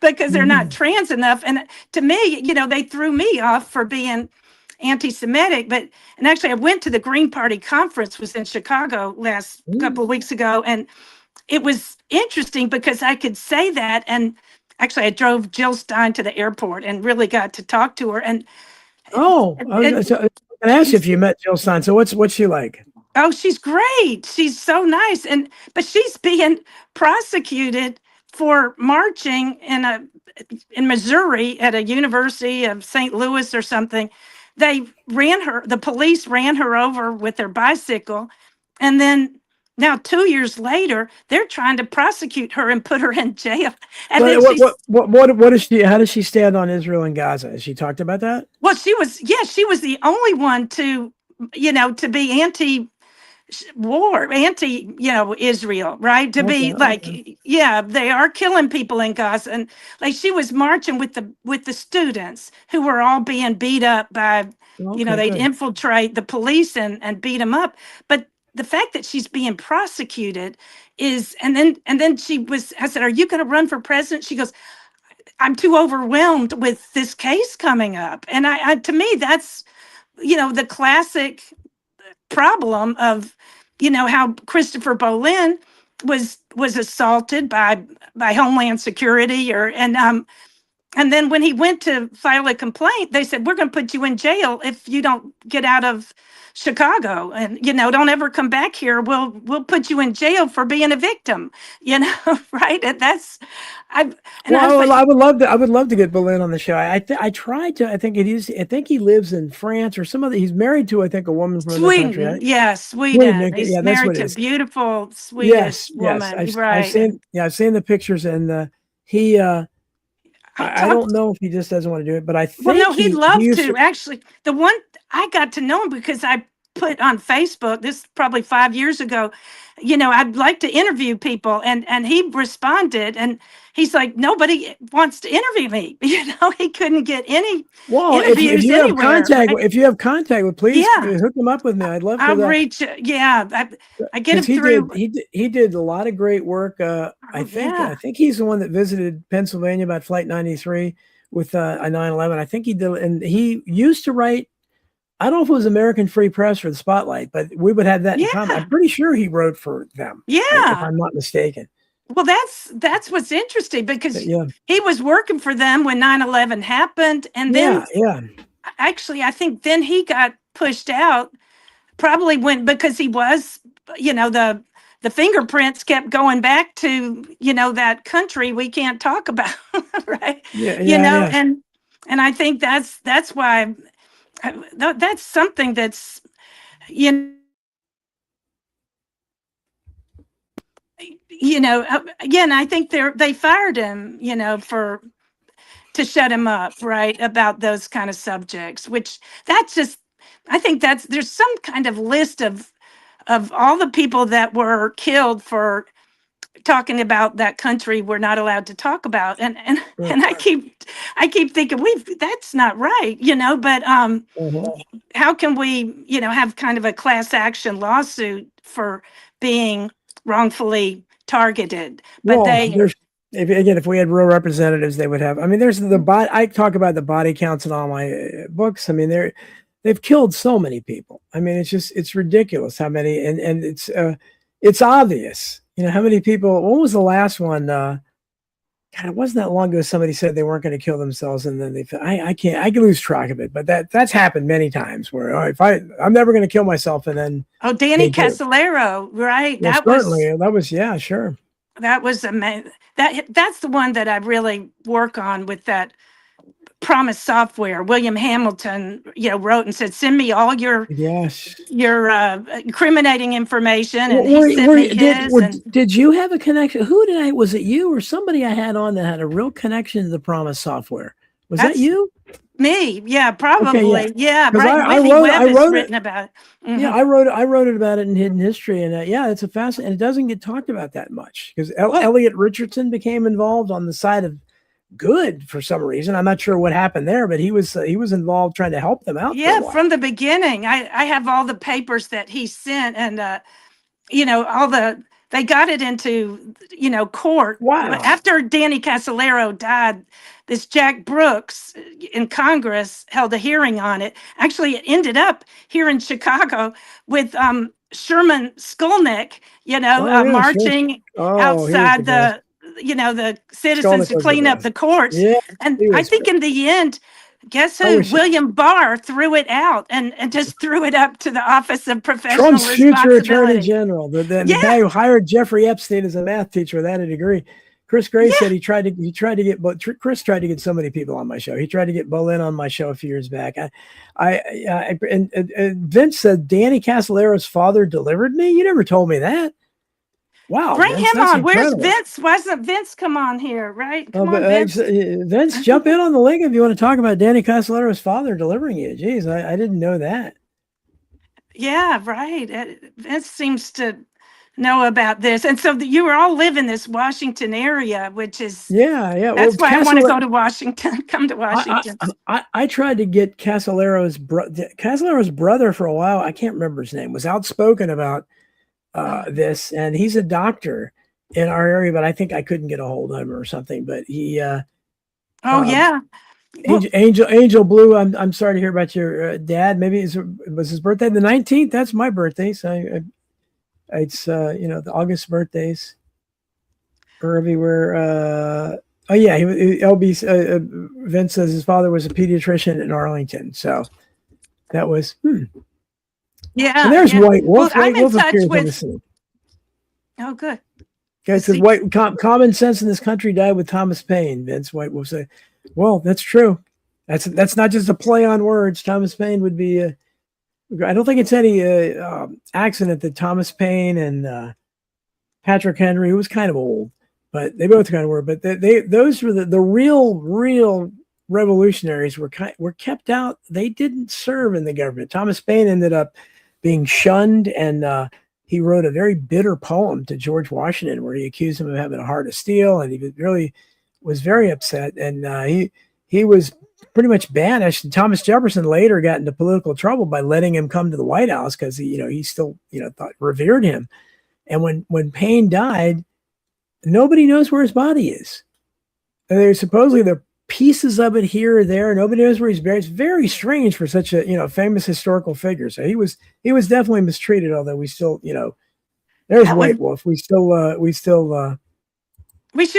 because they're not trans enough. And to me, they threw me off for being anti-Semitic. And actually, I went to the Green Party conference, was in Chicago last couple of weeks ago, and it was interesting because I could say that. And actually, I drove Jill Stein to the airport and really got to talk to her. And Oh, I was going to ask you if you met Jill Stein. So what's she like? oh, she's great. She's so nice. But she's being prosecuted for marching in Missouri at a University of St. Louis or something. The police ran her over with their bicycle. And then now 2 years later, they're trying to prosecute her and put her in jail. And then What is she? How does she stand on Israel and Gaza? Has she talked about that? well, she was the only one to be anti Israel, right? To be like, Okay. yeah, they are killing people in Gaza. And like she was marching with the students who were all being beat up by, Okay, they'd good. infiltrate the police and beat them up. But the fact that she's being prosecuted and then I said, "Are you going to run for president?" She goes, I'm too overwhelmed with this case coming up. And to me, that's, the classic problem of, how Christopher Bolin was assaulted by Homeland Security, and then when he went to file a complaint, they said, we're going to put you in jail if you don't get out of Chicago, and, don't ever come back here. We'll put you in jail for being a victim, right? And that's, I would love to get Bolin on the show. I tried to. I think he lives in France or some other. He's married to, I think, a woman from another country. Sweden. Yeah, Sweden. He's Yeah, that's married what it to a is. beautiful Swedish woman. I've seen the pictures, and he. I don't know if he just doesn't want to do it, but I think well, no, he'd love to. Actually, the one I got to know him because I put on Facebook, this is probably 5 years ago, I'd like to interview people, and he responded, and he's like, nobody wants to interview me. He couldn't get any interviews if you anywhere. Have contact, right? If you have contact with, please hook him up with me. I'd love to. I'll reach. Yeah, I get him through. He did a lot of great work. I think he's the one that visited Pennsylvania about Flight 93 with a 9/11. I think he did, and he used to write. I don't know if it was American Free Press or the Spotlight, but we would have that in common. I'm pretty sure he wrote for them. Yeah, if I'm not mistaken. Well, that's what's interesting, because he was working for them when 9/11 happened, and then actually, I think then he got pushed out. Probably because he was, the fingerprints kept going back to that country we can't talk about, right? And I think that's why. That's something that's, again, I think they fired him, to shut him up, right, about those kind of subjects, which I think there's some kind of list of all the people that were killed for talking about that country we're not allowed to talk about, and I keep thinking that's not right, but how can we have kind of a class action lawsuit for being wrongfully targeted? But if we had real representatives, they would have. I mean, there's I talk about the body counts in all my books. I mean, they've killed so many people. I mean, it's ridiculous how many, and it's obvious. How many people, when was the last one? God, it wasn't that long ago. Somebody said they weren't going to kill themselves, and then I can lose track of it, but that's happened many times where I'm never going to kill myself. And then, Danny Casolaro, right? Well, that was, sure. That was amazing. That's the one that I really work on with that Promise software. William Hamilton, wrote and said, "Send me all your incriminating information." And he sent me his. Did you have a connection? Was it you or somebody I had on that had a real connection to the Promise software? Was that you? Me? Yeah, probably. Okay, yeah, right. I wrote written about it. Mm-hmm. Yeah, I wrote it about it in Hidden History, and it's a fascinating. And it doesn't get talked about that much because Elliot Richardson became involved on the side of good for some reason. I'm not sure what happened there, but he was involved trying to help them out. Yeah, from the beginning. I have all the papers that he sent, and they got it into court. Wow. After Danny Casolaro died, this Jack Brooks in Congress held a hearing on it. Actually, it ended up here in Chicago with Sherman Skolnick, marching outside the citizens to clean up the courts. Yeah, and I think in the end, guess who? William Barr threw it out and just threw it up to the Office of Professional Responsibility. Trump's future Attorney General, the guy who hired Jeffrey Epstein as a math teacher without a degree. Chris Gray said he tried to get, but Chris tried to get so many people on my show. He tried to get Bolin on my show a few years back. And Vince said Danny Casolaro's father delivered me. You never told me that. Wow. Bring him on. Where's Vince? Why doesn't Vince come on here? Right? Come on, Vince. Vince, jump in on the link if you want to talk about Danny Casolaro's father delivering you. Jeez, I didn't know that. Yeah, right. Vince seems to know about this. And so you all live in this Washington area, which is that's why I want to go to Washington. Come to Washington. I tried to get Casolaro's brother for a while. I can't remember his name. Was outspoken about this, and he's a doctor in our area, but I think I couldn't get a hold of him or something. But he Oh yeah. Well, Angel Blue. I'm sorry to hear about your dad. Maybe it was his birthday the 19th. That's my birthday. So it's the August birthdays are everywhere. Oh yeah, LB Vince says his father was a pediatrician in Arlington. So that was. yeah, And there's yeah. White Well, Wolf. I'm White in Wolf touch appears on the with. scene. Oh, good. Okay, says common sense in this country died with Thomas Paine. Vince White will say, "Well, that's true. That's not just a play on words. Thomas Paine would be. I don't think it's any accident that Thomas Paine and Patrick Henry, who was kind of old, but they both kind of were. But those were the real revolutionaries were kept out. They didn't serve in the government. Thomas Paine ended up being shunned and." He wrote a very bitter poem to George Washington where he accused him of having a heart of steel, and he really was very upset. And he was pretty much banished. And Thomas Jefferson later got into political trouble by letting him come to the White House because he still revered him. And when Paine died, nobody knows where his body is. And there's supposedly the pieces of it here or there. Nobody knows where he's buried. It's very strange for such a famous historical figure. So he was definitely mistreated. Although we still there's White Wolf. We should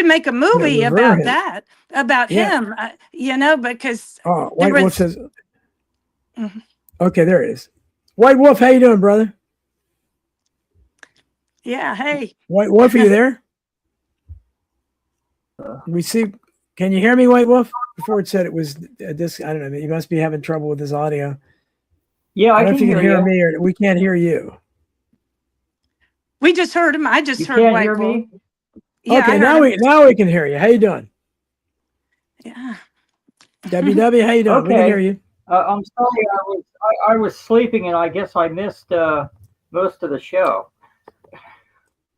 make a movie about him. that about him. Because White Wolf says, okay, there it is. White Wolf, how you doing, brother? Yeah, hey. White Wolf, are you there? We see. Can you hear me, White Wolf? Before it said it was this. I don't know. You must be having trouble with his audio. Yeah, I don't know can if you can hear you. me or we can't hear you. We just heard him. I just heard can't White hear Wolf. me? Yeah, okay, now we can hear you. How you doing? Yeah. WW, how you doing? Okay. We can hear you. I'm sorry, I was sleeping and I guess I missed most of the show.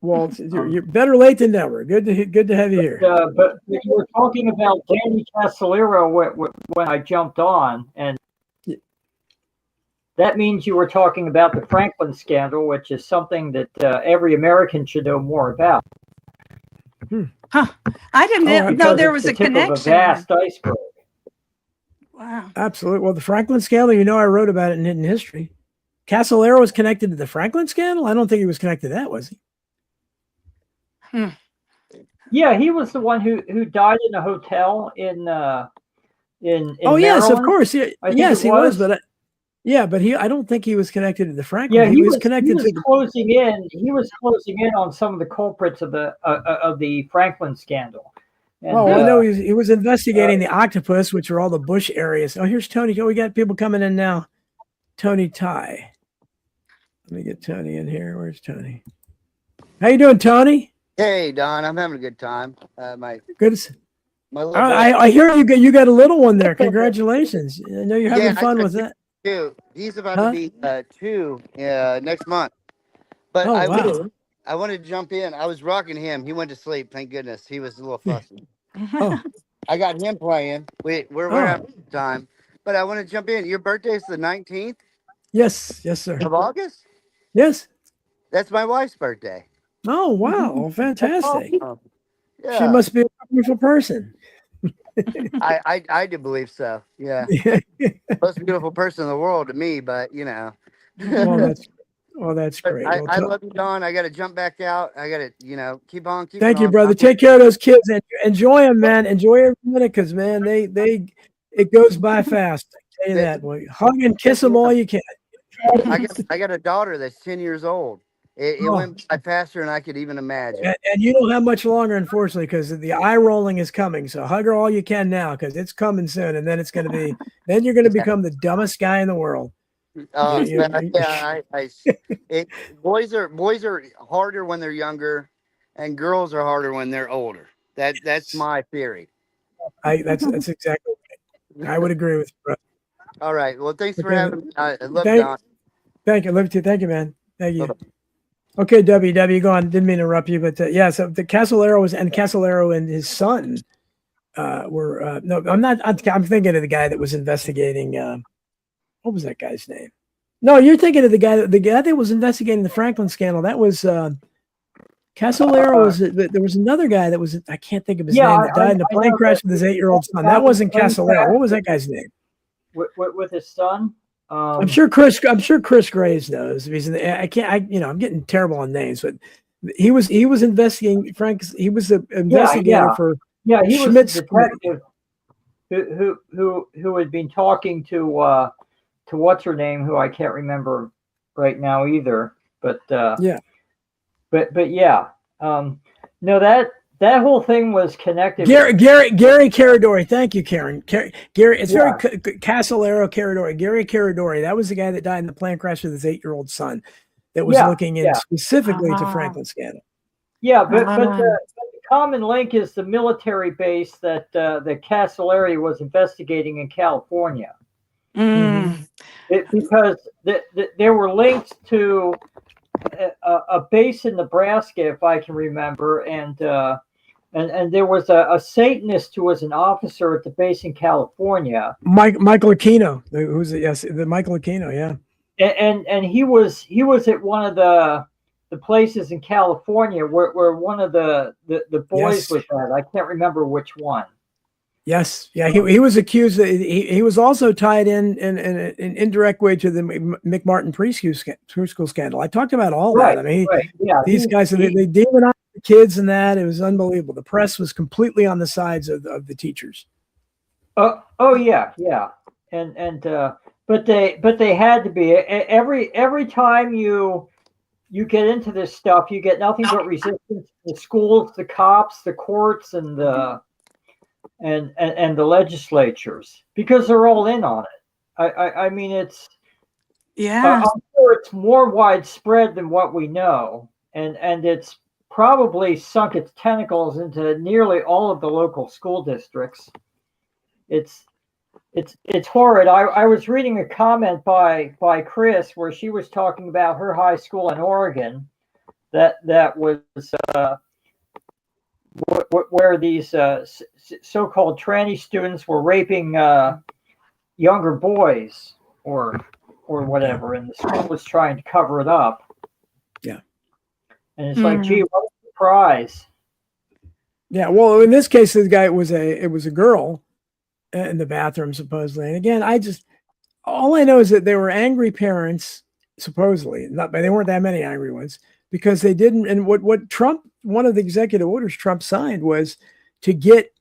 Well, you're better late than never. Good to have you here. But you were talking about Danny Casolero when I jumped on, and that means you were talking about the Franklin scandal, which is something that every American should know more about. Huh. I didn't know there was a connection. Of a vast iceberg. Wow. Absolutely. Well, the Franklin scandal, I wrote about it in Hidden History. Casolero was connected to the Franklin scandal? I don't think he was connected to that, was he? Yeah, he was the one who died in a hotel in oh Maryland. Yes, of course. Yeah, yes, he was. But but I don't think he was connected to the Franklin. Yeah, he was connected. He was closing in. He was closing in on some of the culprits of the Franklin scandal. And, I know he was investigating the octopus, which are all the bush areas. Oh, here's Tony. Oh, we got people coming in now. Tony Ty. Let me get Tony in here. Where's Tony? How you doing, Tony? Hey, Don, I'm having a good time. My little I hear you got a little one there. Congratulations! I know you're having fun with that. Two. He's about to be 2 next month. But I wanted to jump in. I was rocking him. He went to sleep. Thank goodness. He was a little fussy. I got him playing. We're having time. But I want to jump in. Your birthday's the 19th? Yes, sir. Of August? Yes. That's my wife's birthday. Oh, wow. Oh, fantastic. Yeah. She must be a wonderful person. I do believe so. Yeah. Most beautiful person in the world to me, but that's great. I love you, Don. I got to jump back out. I got to, keep on. Thank you, brother. Take care of those kids and enjoy them, man. Enjoy every minute because, man, it goes by fast. I tell you that, boy. Hug and kiss them all you can. I got a daughter that's 10 years old. It went by faster than I could even imagine. And you don't have much longer, unfortunately, because the eye rolling is coming. So hug her all you can now because it's coming soon. And then then you're going to become the dumbest guy in the world. Boys are harder when they're younger, and girls are harder when they're older. That's my theory. That's exactly right. I would agree with you, brother. All right. Well, thanks for having me. I love Don. Thank you. Love you too. Thank you, man. Thank you. Okay, WW, go on. Didn't mean to interrupt you, but so the Casolero and his son were no, I'm not. I'm thinking of the guy that was investigating. What was that guy's name? No, you're thinking of the guy that was investigating the Franklin scandal. That was Casolaro was there was another guy that was, I can't think of his name, that died in a I plane know crash that. with his 8-year-old son. That That was wasn't plane Casolaro. crash What was that guy's name? with his son. I'm sure Chris Graves knows. He's I'm getting terrible on names, but he was investigating he was an investigator for he was Schmidt's the committee. detective who had been talking to what's her name, who I can't remember right now either. But Yeah. But yeah, no, that whole thing was connected. Gary Caradori. Thank you, Karen. Gary, it's very Casolaro Caradori. Gary Caradori. That was the guy that died in the plane crash with his 8-year-old son. That was looking in specifically to Franklin scandal. Yeah, but the common link is the military base that Casolari was investigating in California. Mm. Because there were links to a base in Nebraska, if I can remember, and there was a Satanist who was an officer at the base in California. Michael Aquino, the Michael Aquino, yeah. And he was at one of the places in California where one of the boys was at. I can't remember which one. Yes, yeah, he was accused. He was also tied in an indirect way to the McMartin preschool scandal. I talked about all that. I mean, these guys, they demonized the kids and that. It was unbelievable. The press was completely on the sides of the teachers. Oh yeah, and but they had to be. Every time you get into this stuff, you get nothing but resistance. The schools, the cops, the courts, and the legislatures, because they're all in on it. I mean, it's I'm sure it's more widespread than what we know, and it's probably sunk its tentacles into nearly all of the local school districts. It's horrid. I was reading a comment by Chris where she was talking about her high school in Oregon that was where these so-called tranny students were raping younger boys or whatever, and the school was trying to cover it up. Yeah. And it's like, gee, what a surprise. Yeah, well, in this case, the guy it was a girl in the bathroom, supposedly. And again, all I know is that there were angry parents, supposedly, but they weren't that many angry ones, because they didn't. And what Trump, one of the executive orders Trump signed was to get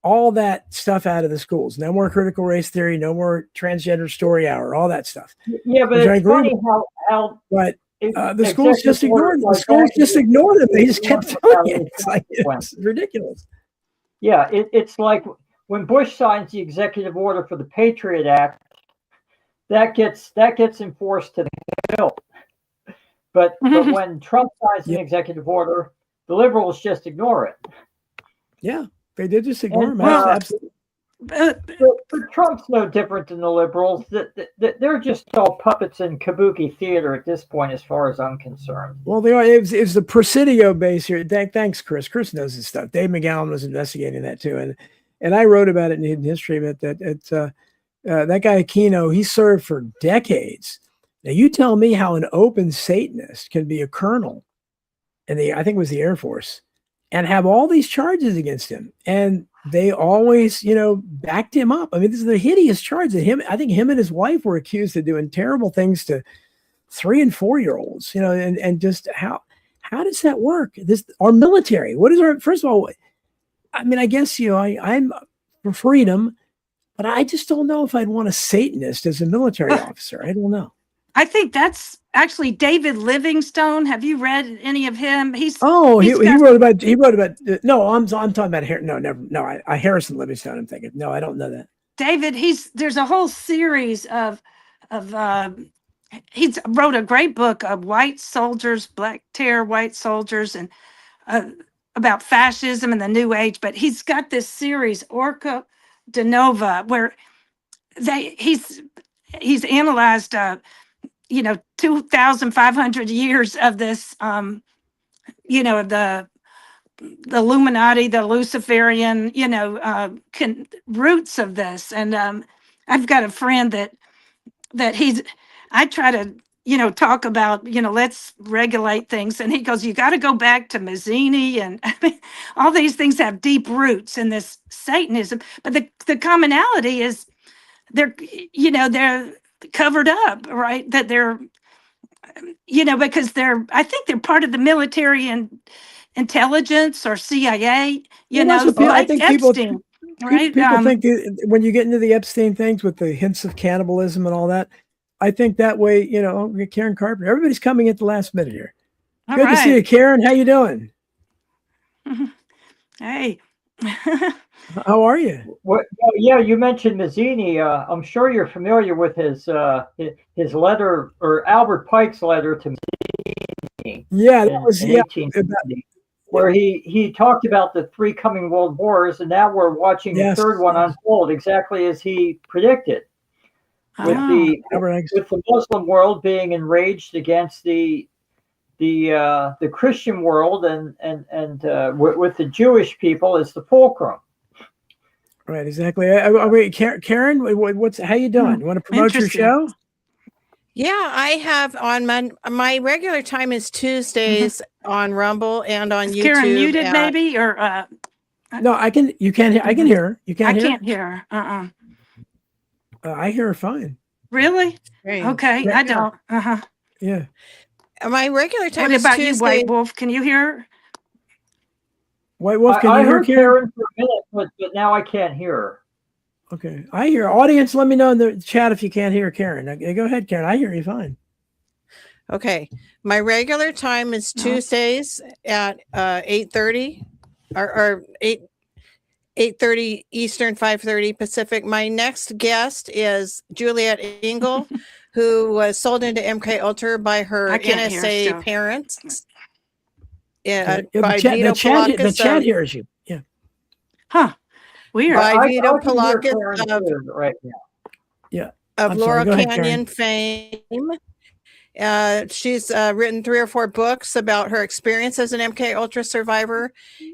all that stuff out of the schools. No more critical race theory, no more transgender story hour, all that stuff. Yeah, but it's funny how but the schools just ignored them. The schools just ignored them. They just kept doing it. It's like, it's ridiculous. Yeah, it's like when Bush signs the executive order for the Patriot Act, that gets enforced to the hilt. But when Trump signs an executive order, the liberals just ignore it. Yeah, they did just ignore him. Absolutely. But Trump's no different than the liberals. They're just all puppets in kabuki theater at this point, as far as I'm concerned. Well, they are. It's the Presidio base here. Thanks, Chris. Chris knows his stuff. Dave McGowan was investigating that too, and I wrote about it in Hidden History. But that guy Aquino, he served for decades. Now, you tell me how an open Satanist can be a colonel in I think it was the Air Force, and have all these charges against him, and they always, backed him up. I mean, this is the hideous charge that I think him and his wife were accused of doing terrible things to 3- and 4-year-olds, and just how does that work? Our military, what is first of all, I mean, I guess, I'm for freedom, but I just don't know if I'd want a Satanist as a military officer. I don't know. I think that's actually David Livingstone. Have you read any of him? He wrote about no, I'm talking about Harrison Livingstone. I'm thinking, no, I don't know that. David, there's a whole series of he's wrote a great book of white soldiers, Black Terror, white soldiers, and about fascism and the New Age. But he's got this series, Orca de Nova, where he's analyzed 2,500 years of this, the Illuminati, the Luciferian, roots of this. And I've got a friend that I try to talk about, let's regulate things. And he goes, you got to go back to Mazzini. And I mean, all these things have deep roots in this Satanism. But the commonality is they're covered up, right? That they're, because I think they're part of the military and intelligence or CIA, I think Epstein, right? People think when you get into the Epstein things with the hints of cannibalism and all that, I think that way, Karen Carpenter, everybody's coming at the last minute here. Good to see you, Karen. How you doing? Hey. How are you? Well, yeah, you mentioned Mazzini. I'm sure you're familiar with his letter, or Albert Pike's letter to Mazzini. Yeah, that was in 1870, where he talked about the 3 coming world wars, and now we're watching the third one unfold exactly as he predicted. With the Muslim world being enraged against the Christian world, and with the Jewish people as the fulcrum. Right, exactly. Wait, Karen, how you doing? You want to promote your show? Yeah, I have on my regular time is Tuesdays on Rumble and on YouTube. Karen muted maybe, or no, I can. You can't hear. I can hear her. You can't hear. I can't hear her. I hear her fine. Really? Okay, I don't. Yeah. My regular time what is about Tuesday. You, White Wolf? Can you hear her? White Wolf, can I you hear heard Karen for a minute, but now I can't hear her. Okay, I hear. Audience, let me know in the chat if you can't hear Karen. Okay, go ahead, Karen. I hear you fine. Okay, my regular time is Tuesdays at 8:30 or 8:30 Eastern, 5:30 Pacific. My next guest is Juliet Engel, who was sold into MK Ultra by her NSA parents. Yeah, by the chat hears you. Yeah. Huh. Weird. By Vito Polakis right now. Yeah. Of Laurel Canyon fame. She's written 3 or 4 books about her experience as an MK Ultra survivor,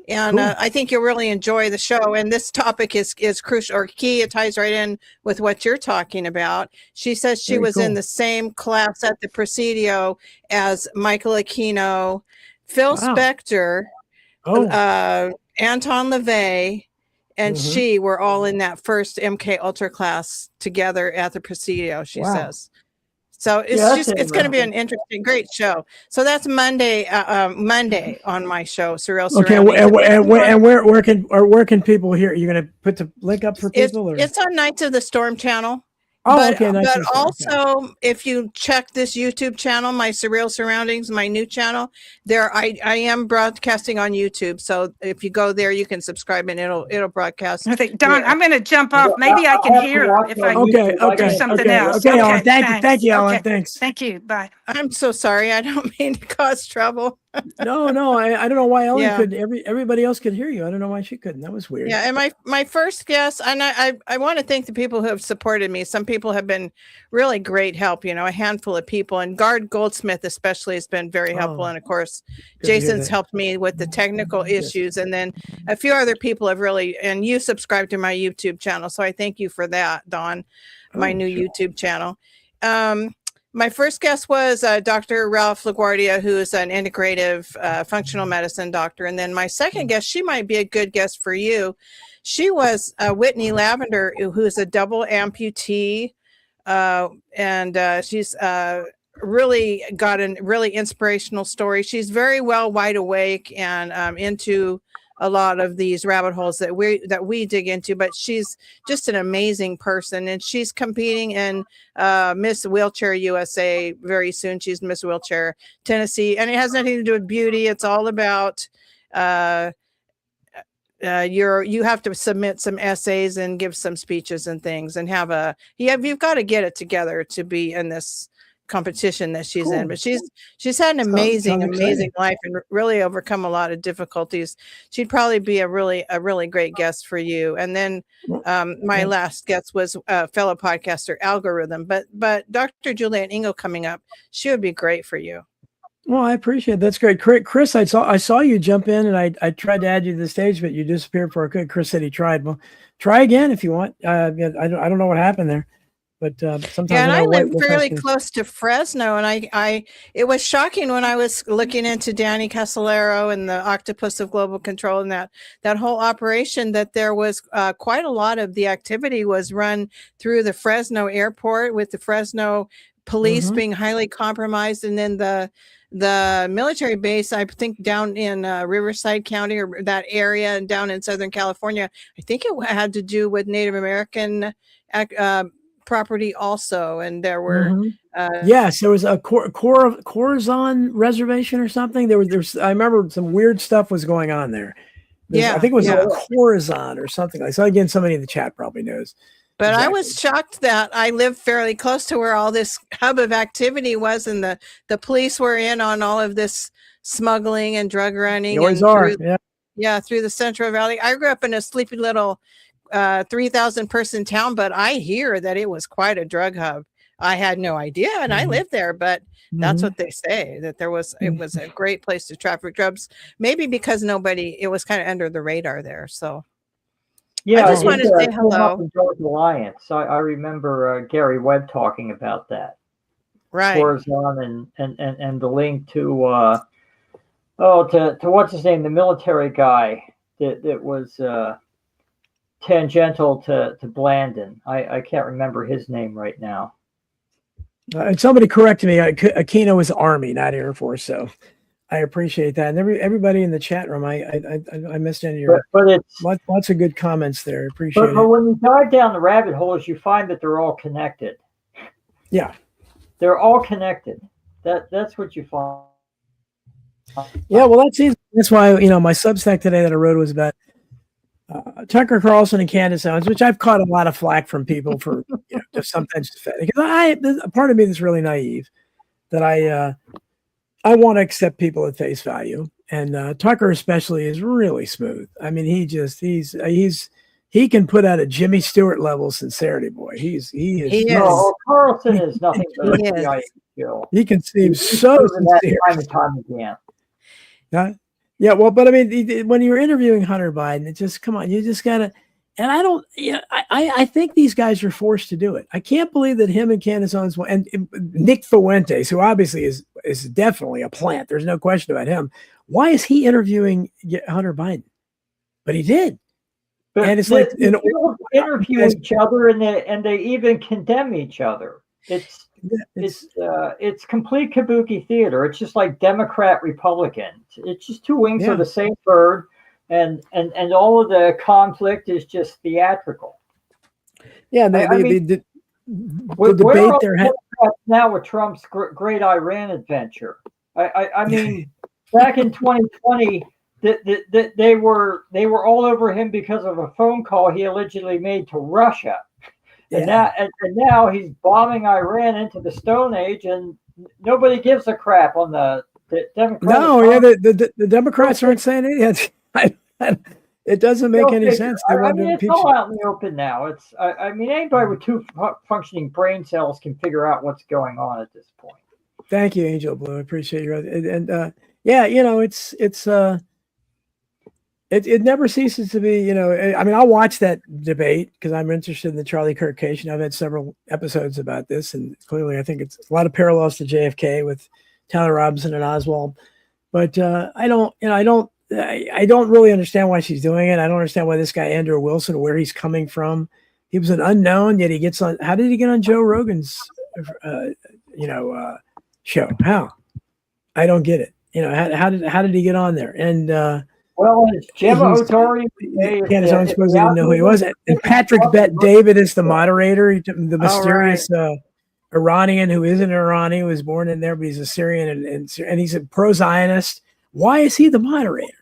and cool. I think you'll really enjoy the show. And this topic is crucial or key. It ties right in with what you're talking about. She says she was in the same class at the Presidio as Michael Aquino, Phil Spector, Anton LaVey, and she were all in that first MK Ultra class together at the Presidio. She says. So it's going to be an interesting, great show. So that's Monday on my show, Surreal Surroundings. Okay, and where can people hear? You're going to put the link up for people? It's on Knights of the Storm channel. Oh, but, okay. But also, if you check this YouTube channel, my Surreal Surroundings, my new channel, there I am broadcasting on YouTube. So if you go there, you can subscribe and it'll broadcast. I think Don, I'm going to jump off. Maybe I can hear if I do something else. Okay, Ellen. Thank you, Ellen. Okay. Thanks. Thank you. Bye. I'm so sorry. I don't mean to cause trouble. No. I don't know why Ellen could. Everybody else could hear you. I don't know why she couldn't. That was weird. Yeah, and my first guest, and I want to thank the people who have supported me. Some people have been really great help. A handful of people, and Gard Goldsmith especially has been very helpful. And of course, Jason's helped me with the technical issues, and then a few other people have really. And you subscribe to my YouTube channel, so I thank you for that, Dawn. My new YouTube channel. My first guest was Dr. Ralph LaGuardia, who is an integrative functional medicine doctor. And then my second guest, she might be a good guest for you. She was Whitney Lavender, who is a double amputee. And she's really got a really inspirational story. She's very well wide awake and into a lot of these rabbit holes that we dig into, but she's just an amazing person, and she's competing in Miss Wheelchair USA very soon. She's Miss Wheelchair Tennessee, and it has nothing to do with beauty. It's all about you have to submit some essays and give some speeches and things, and you've got to get it together to be in this competition that she's in. But she's had an amazing life and really overcome a lot of difficulties. She'd probably be a really great guest for you. And then my last guest was fellow podcaster Algorithm, but Dr. Juliet Engel coming up, she would be great for you. Well, I appreciate it. That's great. Chris, I saw you jump in, and I tried to add you to the stage, but you disappeared for a good. Chris said he tried. Well, try again if you want. I don't know what happened there. But sometimes Yeah, and I live Will fairly Peskin, close to Fresno, and it was shocking when I was looking into Danny Casolaro and the Octopus of Global Control and that whole operation, that there was quite a lot of the activity was run through the Fresno airport, with the Fresno police being highly compromised, and then the military base, I think down in Riverside County or that area, and down in Southern California, I think it had to do with Native American property also, and there were yes, there was a Corazon reservation or something. There's I remember some weird stuff was going on there. I think it was a Corazon or something like. So again, somebody in the chat probably knows. But exactly. I was shocked that I live fairly close to where all this hub of activity was, and the police were in on all of this smuggling and drug running. They always are. Through the Central Valley. I grew up in a sleepy little 3,000 person town, but I hear that it was quite a drug hub. I had no idea, and I lived there, but that's what they say, that it was a great place to traffic drugs, maybe because it was kind of under the radar there. So yeah, I just wanted to say hello. Drug Alliance. I remember Gary Webb talking about that. Right. Corazon and the link to what's his name, the military guy that was tangential to Blandon. I can't remember his name right now. And somebody corrected me. Aquino was Army, not Air Force. So I appreciate that. And everybody in the chat room, I missed any of your but it's lots of good comments there. I appreciate it. But when you dive down the rabbit holes, you find that they're all connected. Yeah. They're all connected. That's what you find. Yeah, well, that's why, my Substack today that I wrote was about Tucker Carlson and Candace Owens, which I've caught a lot of flack from people for, just sometimes because there's a part of me that's really naive, that I want to accept people at face value, and Tucker especially is really smooth. I mean, he can put out a Jimmy Stewart level sincerity, boy. He is. No, Carlson is nothing but a CIA skill. He can seem so sincere. Time and time again. Yeah, well, but I mean, when you're interviewing Hunter Biden, it just, come on, you just gotta. And I think these guys are forced to do it. I can't believe that him and Candace Owens and Nick Fuentes, who obviously is definitely a plant. There's no question about him. Why is he interviewing Hunter Biden? But he did. But and it's like they interview each other, and they even condemn each other. It's complete kabuki theater. It's just like Democrat Republican. It's just two wings of the same bird, and all of the conflict is just theatrical. Yeah, the debate there now with Trump's great Iran adventure. I mean, back in 2020, they were all over him because of a phone call he allegedly made to Russia. And now he's bombing Iran into the Stone Age, and nobody gives a crap on the Democrats. No, the Democrats aren't saying anything. It doesn't make any sense. It's all out in the open now. I mean, anybody with two functioning brain cells can figure out what's going on at this point. Thank you, Angel Blue. I appreciate your It never ceases to be, I mean, I'll watch that debate because I'm interested in the Charlie Kirk case. I've had several episodes about this, and clearly I think it's a lot of parallels to JFK with Tyler Robinson and Oswald. But I don't really understand why she's doing it. I don't understand why this guy, Andrew Wilson, where he's coming from. He was an unknown, yet he gets on. How did he get on Joe Rogan's, show? How? I don't get it. How did he get on there? And, well, it's Gemma Otori. Candace Owens supposedly didn't know who he was. And Patrick Bet David is the moderator, the mysterious Iranian who isn't Iranian, who was born in there, but he's a Syrian and he's a pro-Zionist. Why is he the moderator?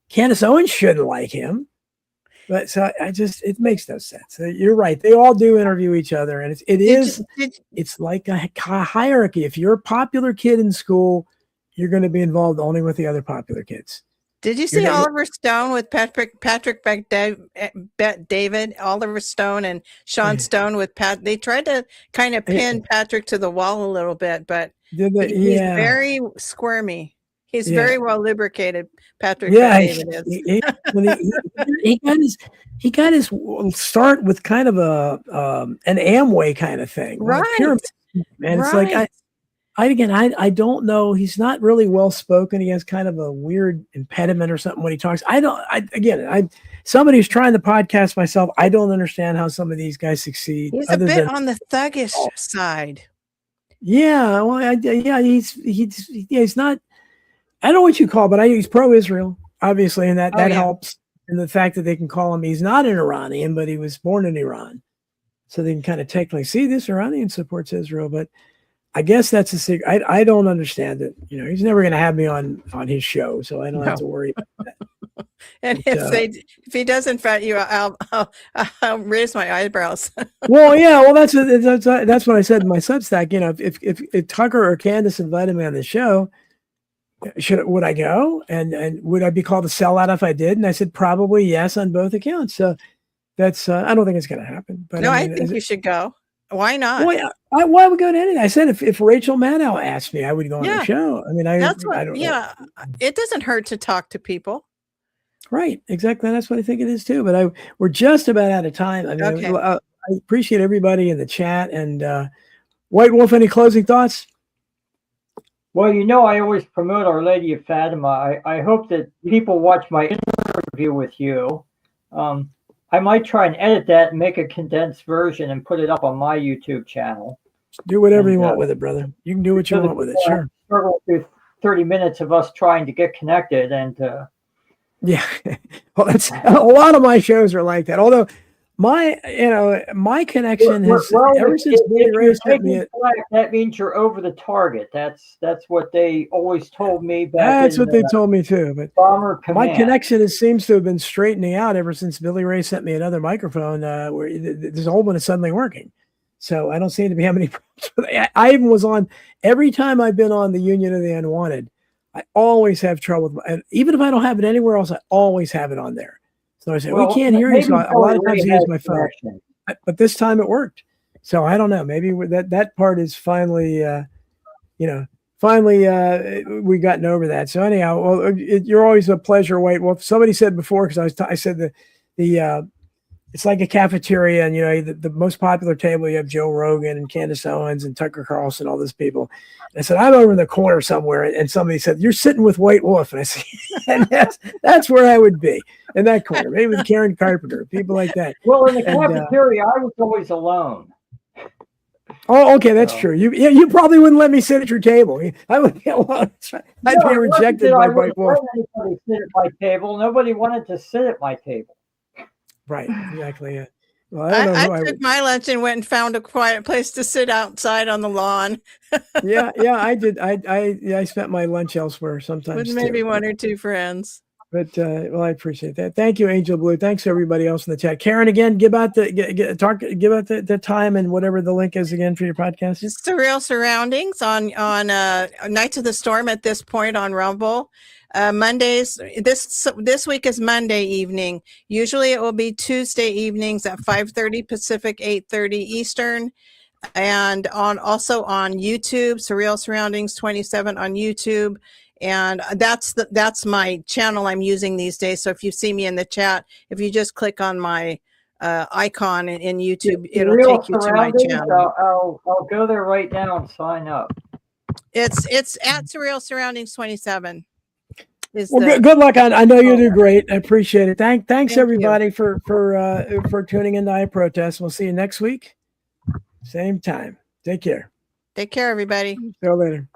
Candace Owens shouldn't like him. But so it makes no sense. You're right. They all do interview each other, and it's like a hierarchy. If you're a popular kid in school, you're going to be involved only with the other popular kids. Did you see Oliver Stone with Patrick David, Oliver Stone and Sean Stone with Pat? They tried to kind of pin Patrick to the wall a little bit, but he's very squirmy. He's very well lubricated, Patrick. Yeah, David is. he got his start with kind of an Amway kind of thing, right? Pyramid, man, it's like I don't know. He's not really well spoken. He has kind of a weird impediment or something when he talks. Somebody who's trying to podcast myself. I don't understand how some of these guys succeed. He's a bit on the thuggish side. Yeah, well, he's not. I don't know what you call, but he's pro-Israel, obviously, and that helps. And the fact that they can call him, he's not an Iranian, but he was born in Iran, so they can kind of technically see this Iranian supports Israel. But I guess that's a secret. I don't understand it. He's never going to have me on his show, so I don't have to worry about that. And if he does infect you, I'll raise my eyebrows. Well, yeah, well that's what I said in my Substack. If Tucker or Candace invited me on the show, would I go? And would I be called a sellout if I did? And I said probably yes on both accounts. So that's I don't think it's going to happen. But no, I think you should go. Why not? Well, why would go to anything? I said if Rachel Maddow asked me, I would go on the show. I mean, I don't know. It doesn't hurt to talk to people. Right, exactly. That's what I think it is too. But we're just about out of time. I mean, I appreciate everybody in the chat. And White Wolf, any closing thoughts? Well, I always promote Our Lady of Fatima. I hope that people watch my interview with you. I might try and edit that and make a condensed version and put it up on my YouTube channel. Do whatever you want with it, brother. You can do what you want with it. Sure. Struggle through 30 minutes of us trying to get connected and. Yeah, well, that's a lot of my shows are like that. Although my connection has ever since Billy Ray sent me it. That means you're over the target. That's what they always told me back. That's what they told me too. But Bomber Command. My connection seems to have been straightening out ever since Billy Ray sent me another microphone where this old one is suddenly working. So I don't seem to be having any problems. I even was on every time I've been on the Union of the Unwanted. I always have trouble with and even if I don't have it anywhere else, I always have it on there. So I say, we can't hear you. So a lot of times I use my phone. But this time it worked. So I don't know. Maybe that part is finally, we've gotten over that. So anyhow, well, you're always a pleasure, White Wolf. Somebody said before, because I said it's like a cafeteria, and the most popular table you have Joe Rogan and Candace Owens and Tucker Carlson, all those people. And I said I'm over in the corner somewhere, and somebody said you're sitting with White Wolf, and I said and that's where I would be, in that corner, maybe with Karen Carpenter, people like that. Well, in the cafeteria, I was always alone. Oh, okay, that's true. You probably wouldn't let me sit at your table. I would be alone. I'd be rejected by White Wolf. Anybody sit at my table? Nobody wanted to sit at my table. Right, exactly. Yeah. Well, I took my lunch and went and found a quiet place to sit outside on the lawn. yeah, I did. I spent my lunch elsewhere sometimes with maybe one or two friends. But well, I appreciate that. Thank you, Angel Blue. Thanks everybody else in the chat. Karen, give out the time and whatever the link is again for your podcast. It's Surreal Surroundings on Nights of the Storm at this point on Rumble. Mondays. This week is Monday evening. Usually it will be Tuesday evenings at 5:30 Pacific, 8:30 Eastern, and also on YouTube. Surreal Surroundings 27 on YouTube. And that's my channel I'm using these days. So if you see me in the chat, if you just click on my icon in YouTube, it'll take you to my channel. I'll go there right now and sign up. It's at Surreal Surroundings 27. Well, good luck. I know you do great. I appreciate it. Thanks everybody for tuning into I Protest. We'll see you next week, same time. Take care. Take care, everybody. See you later.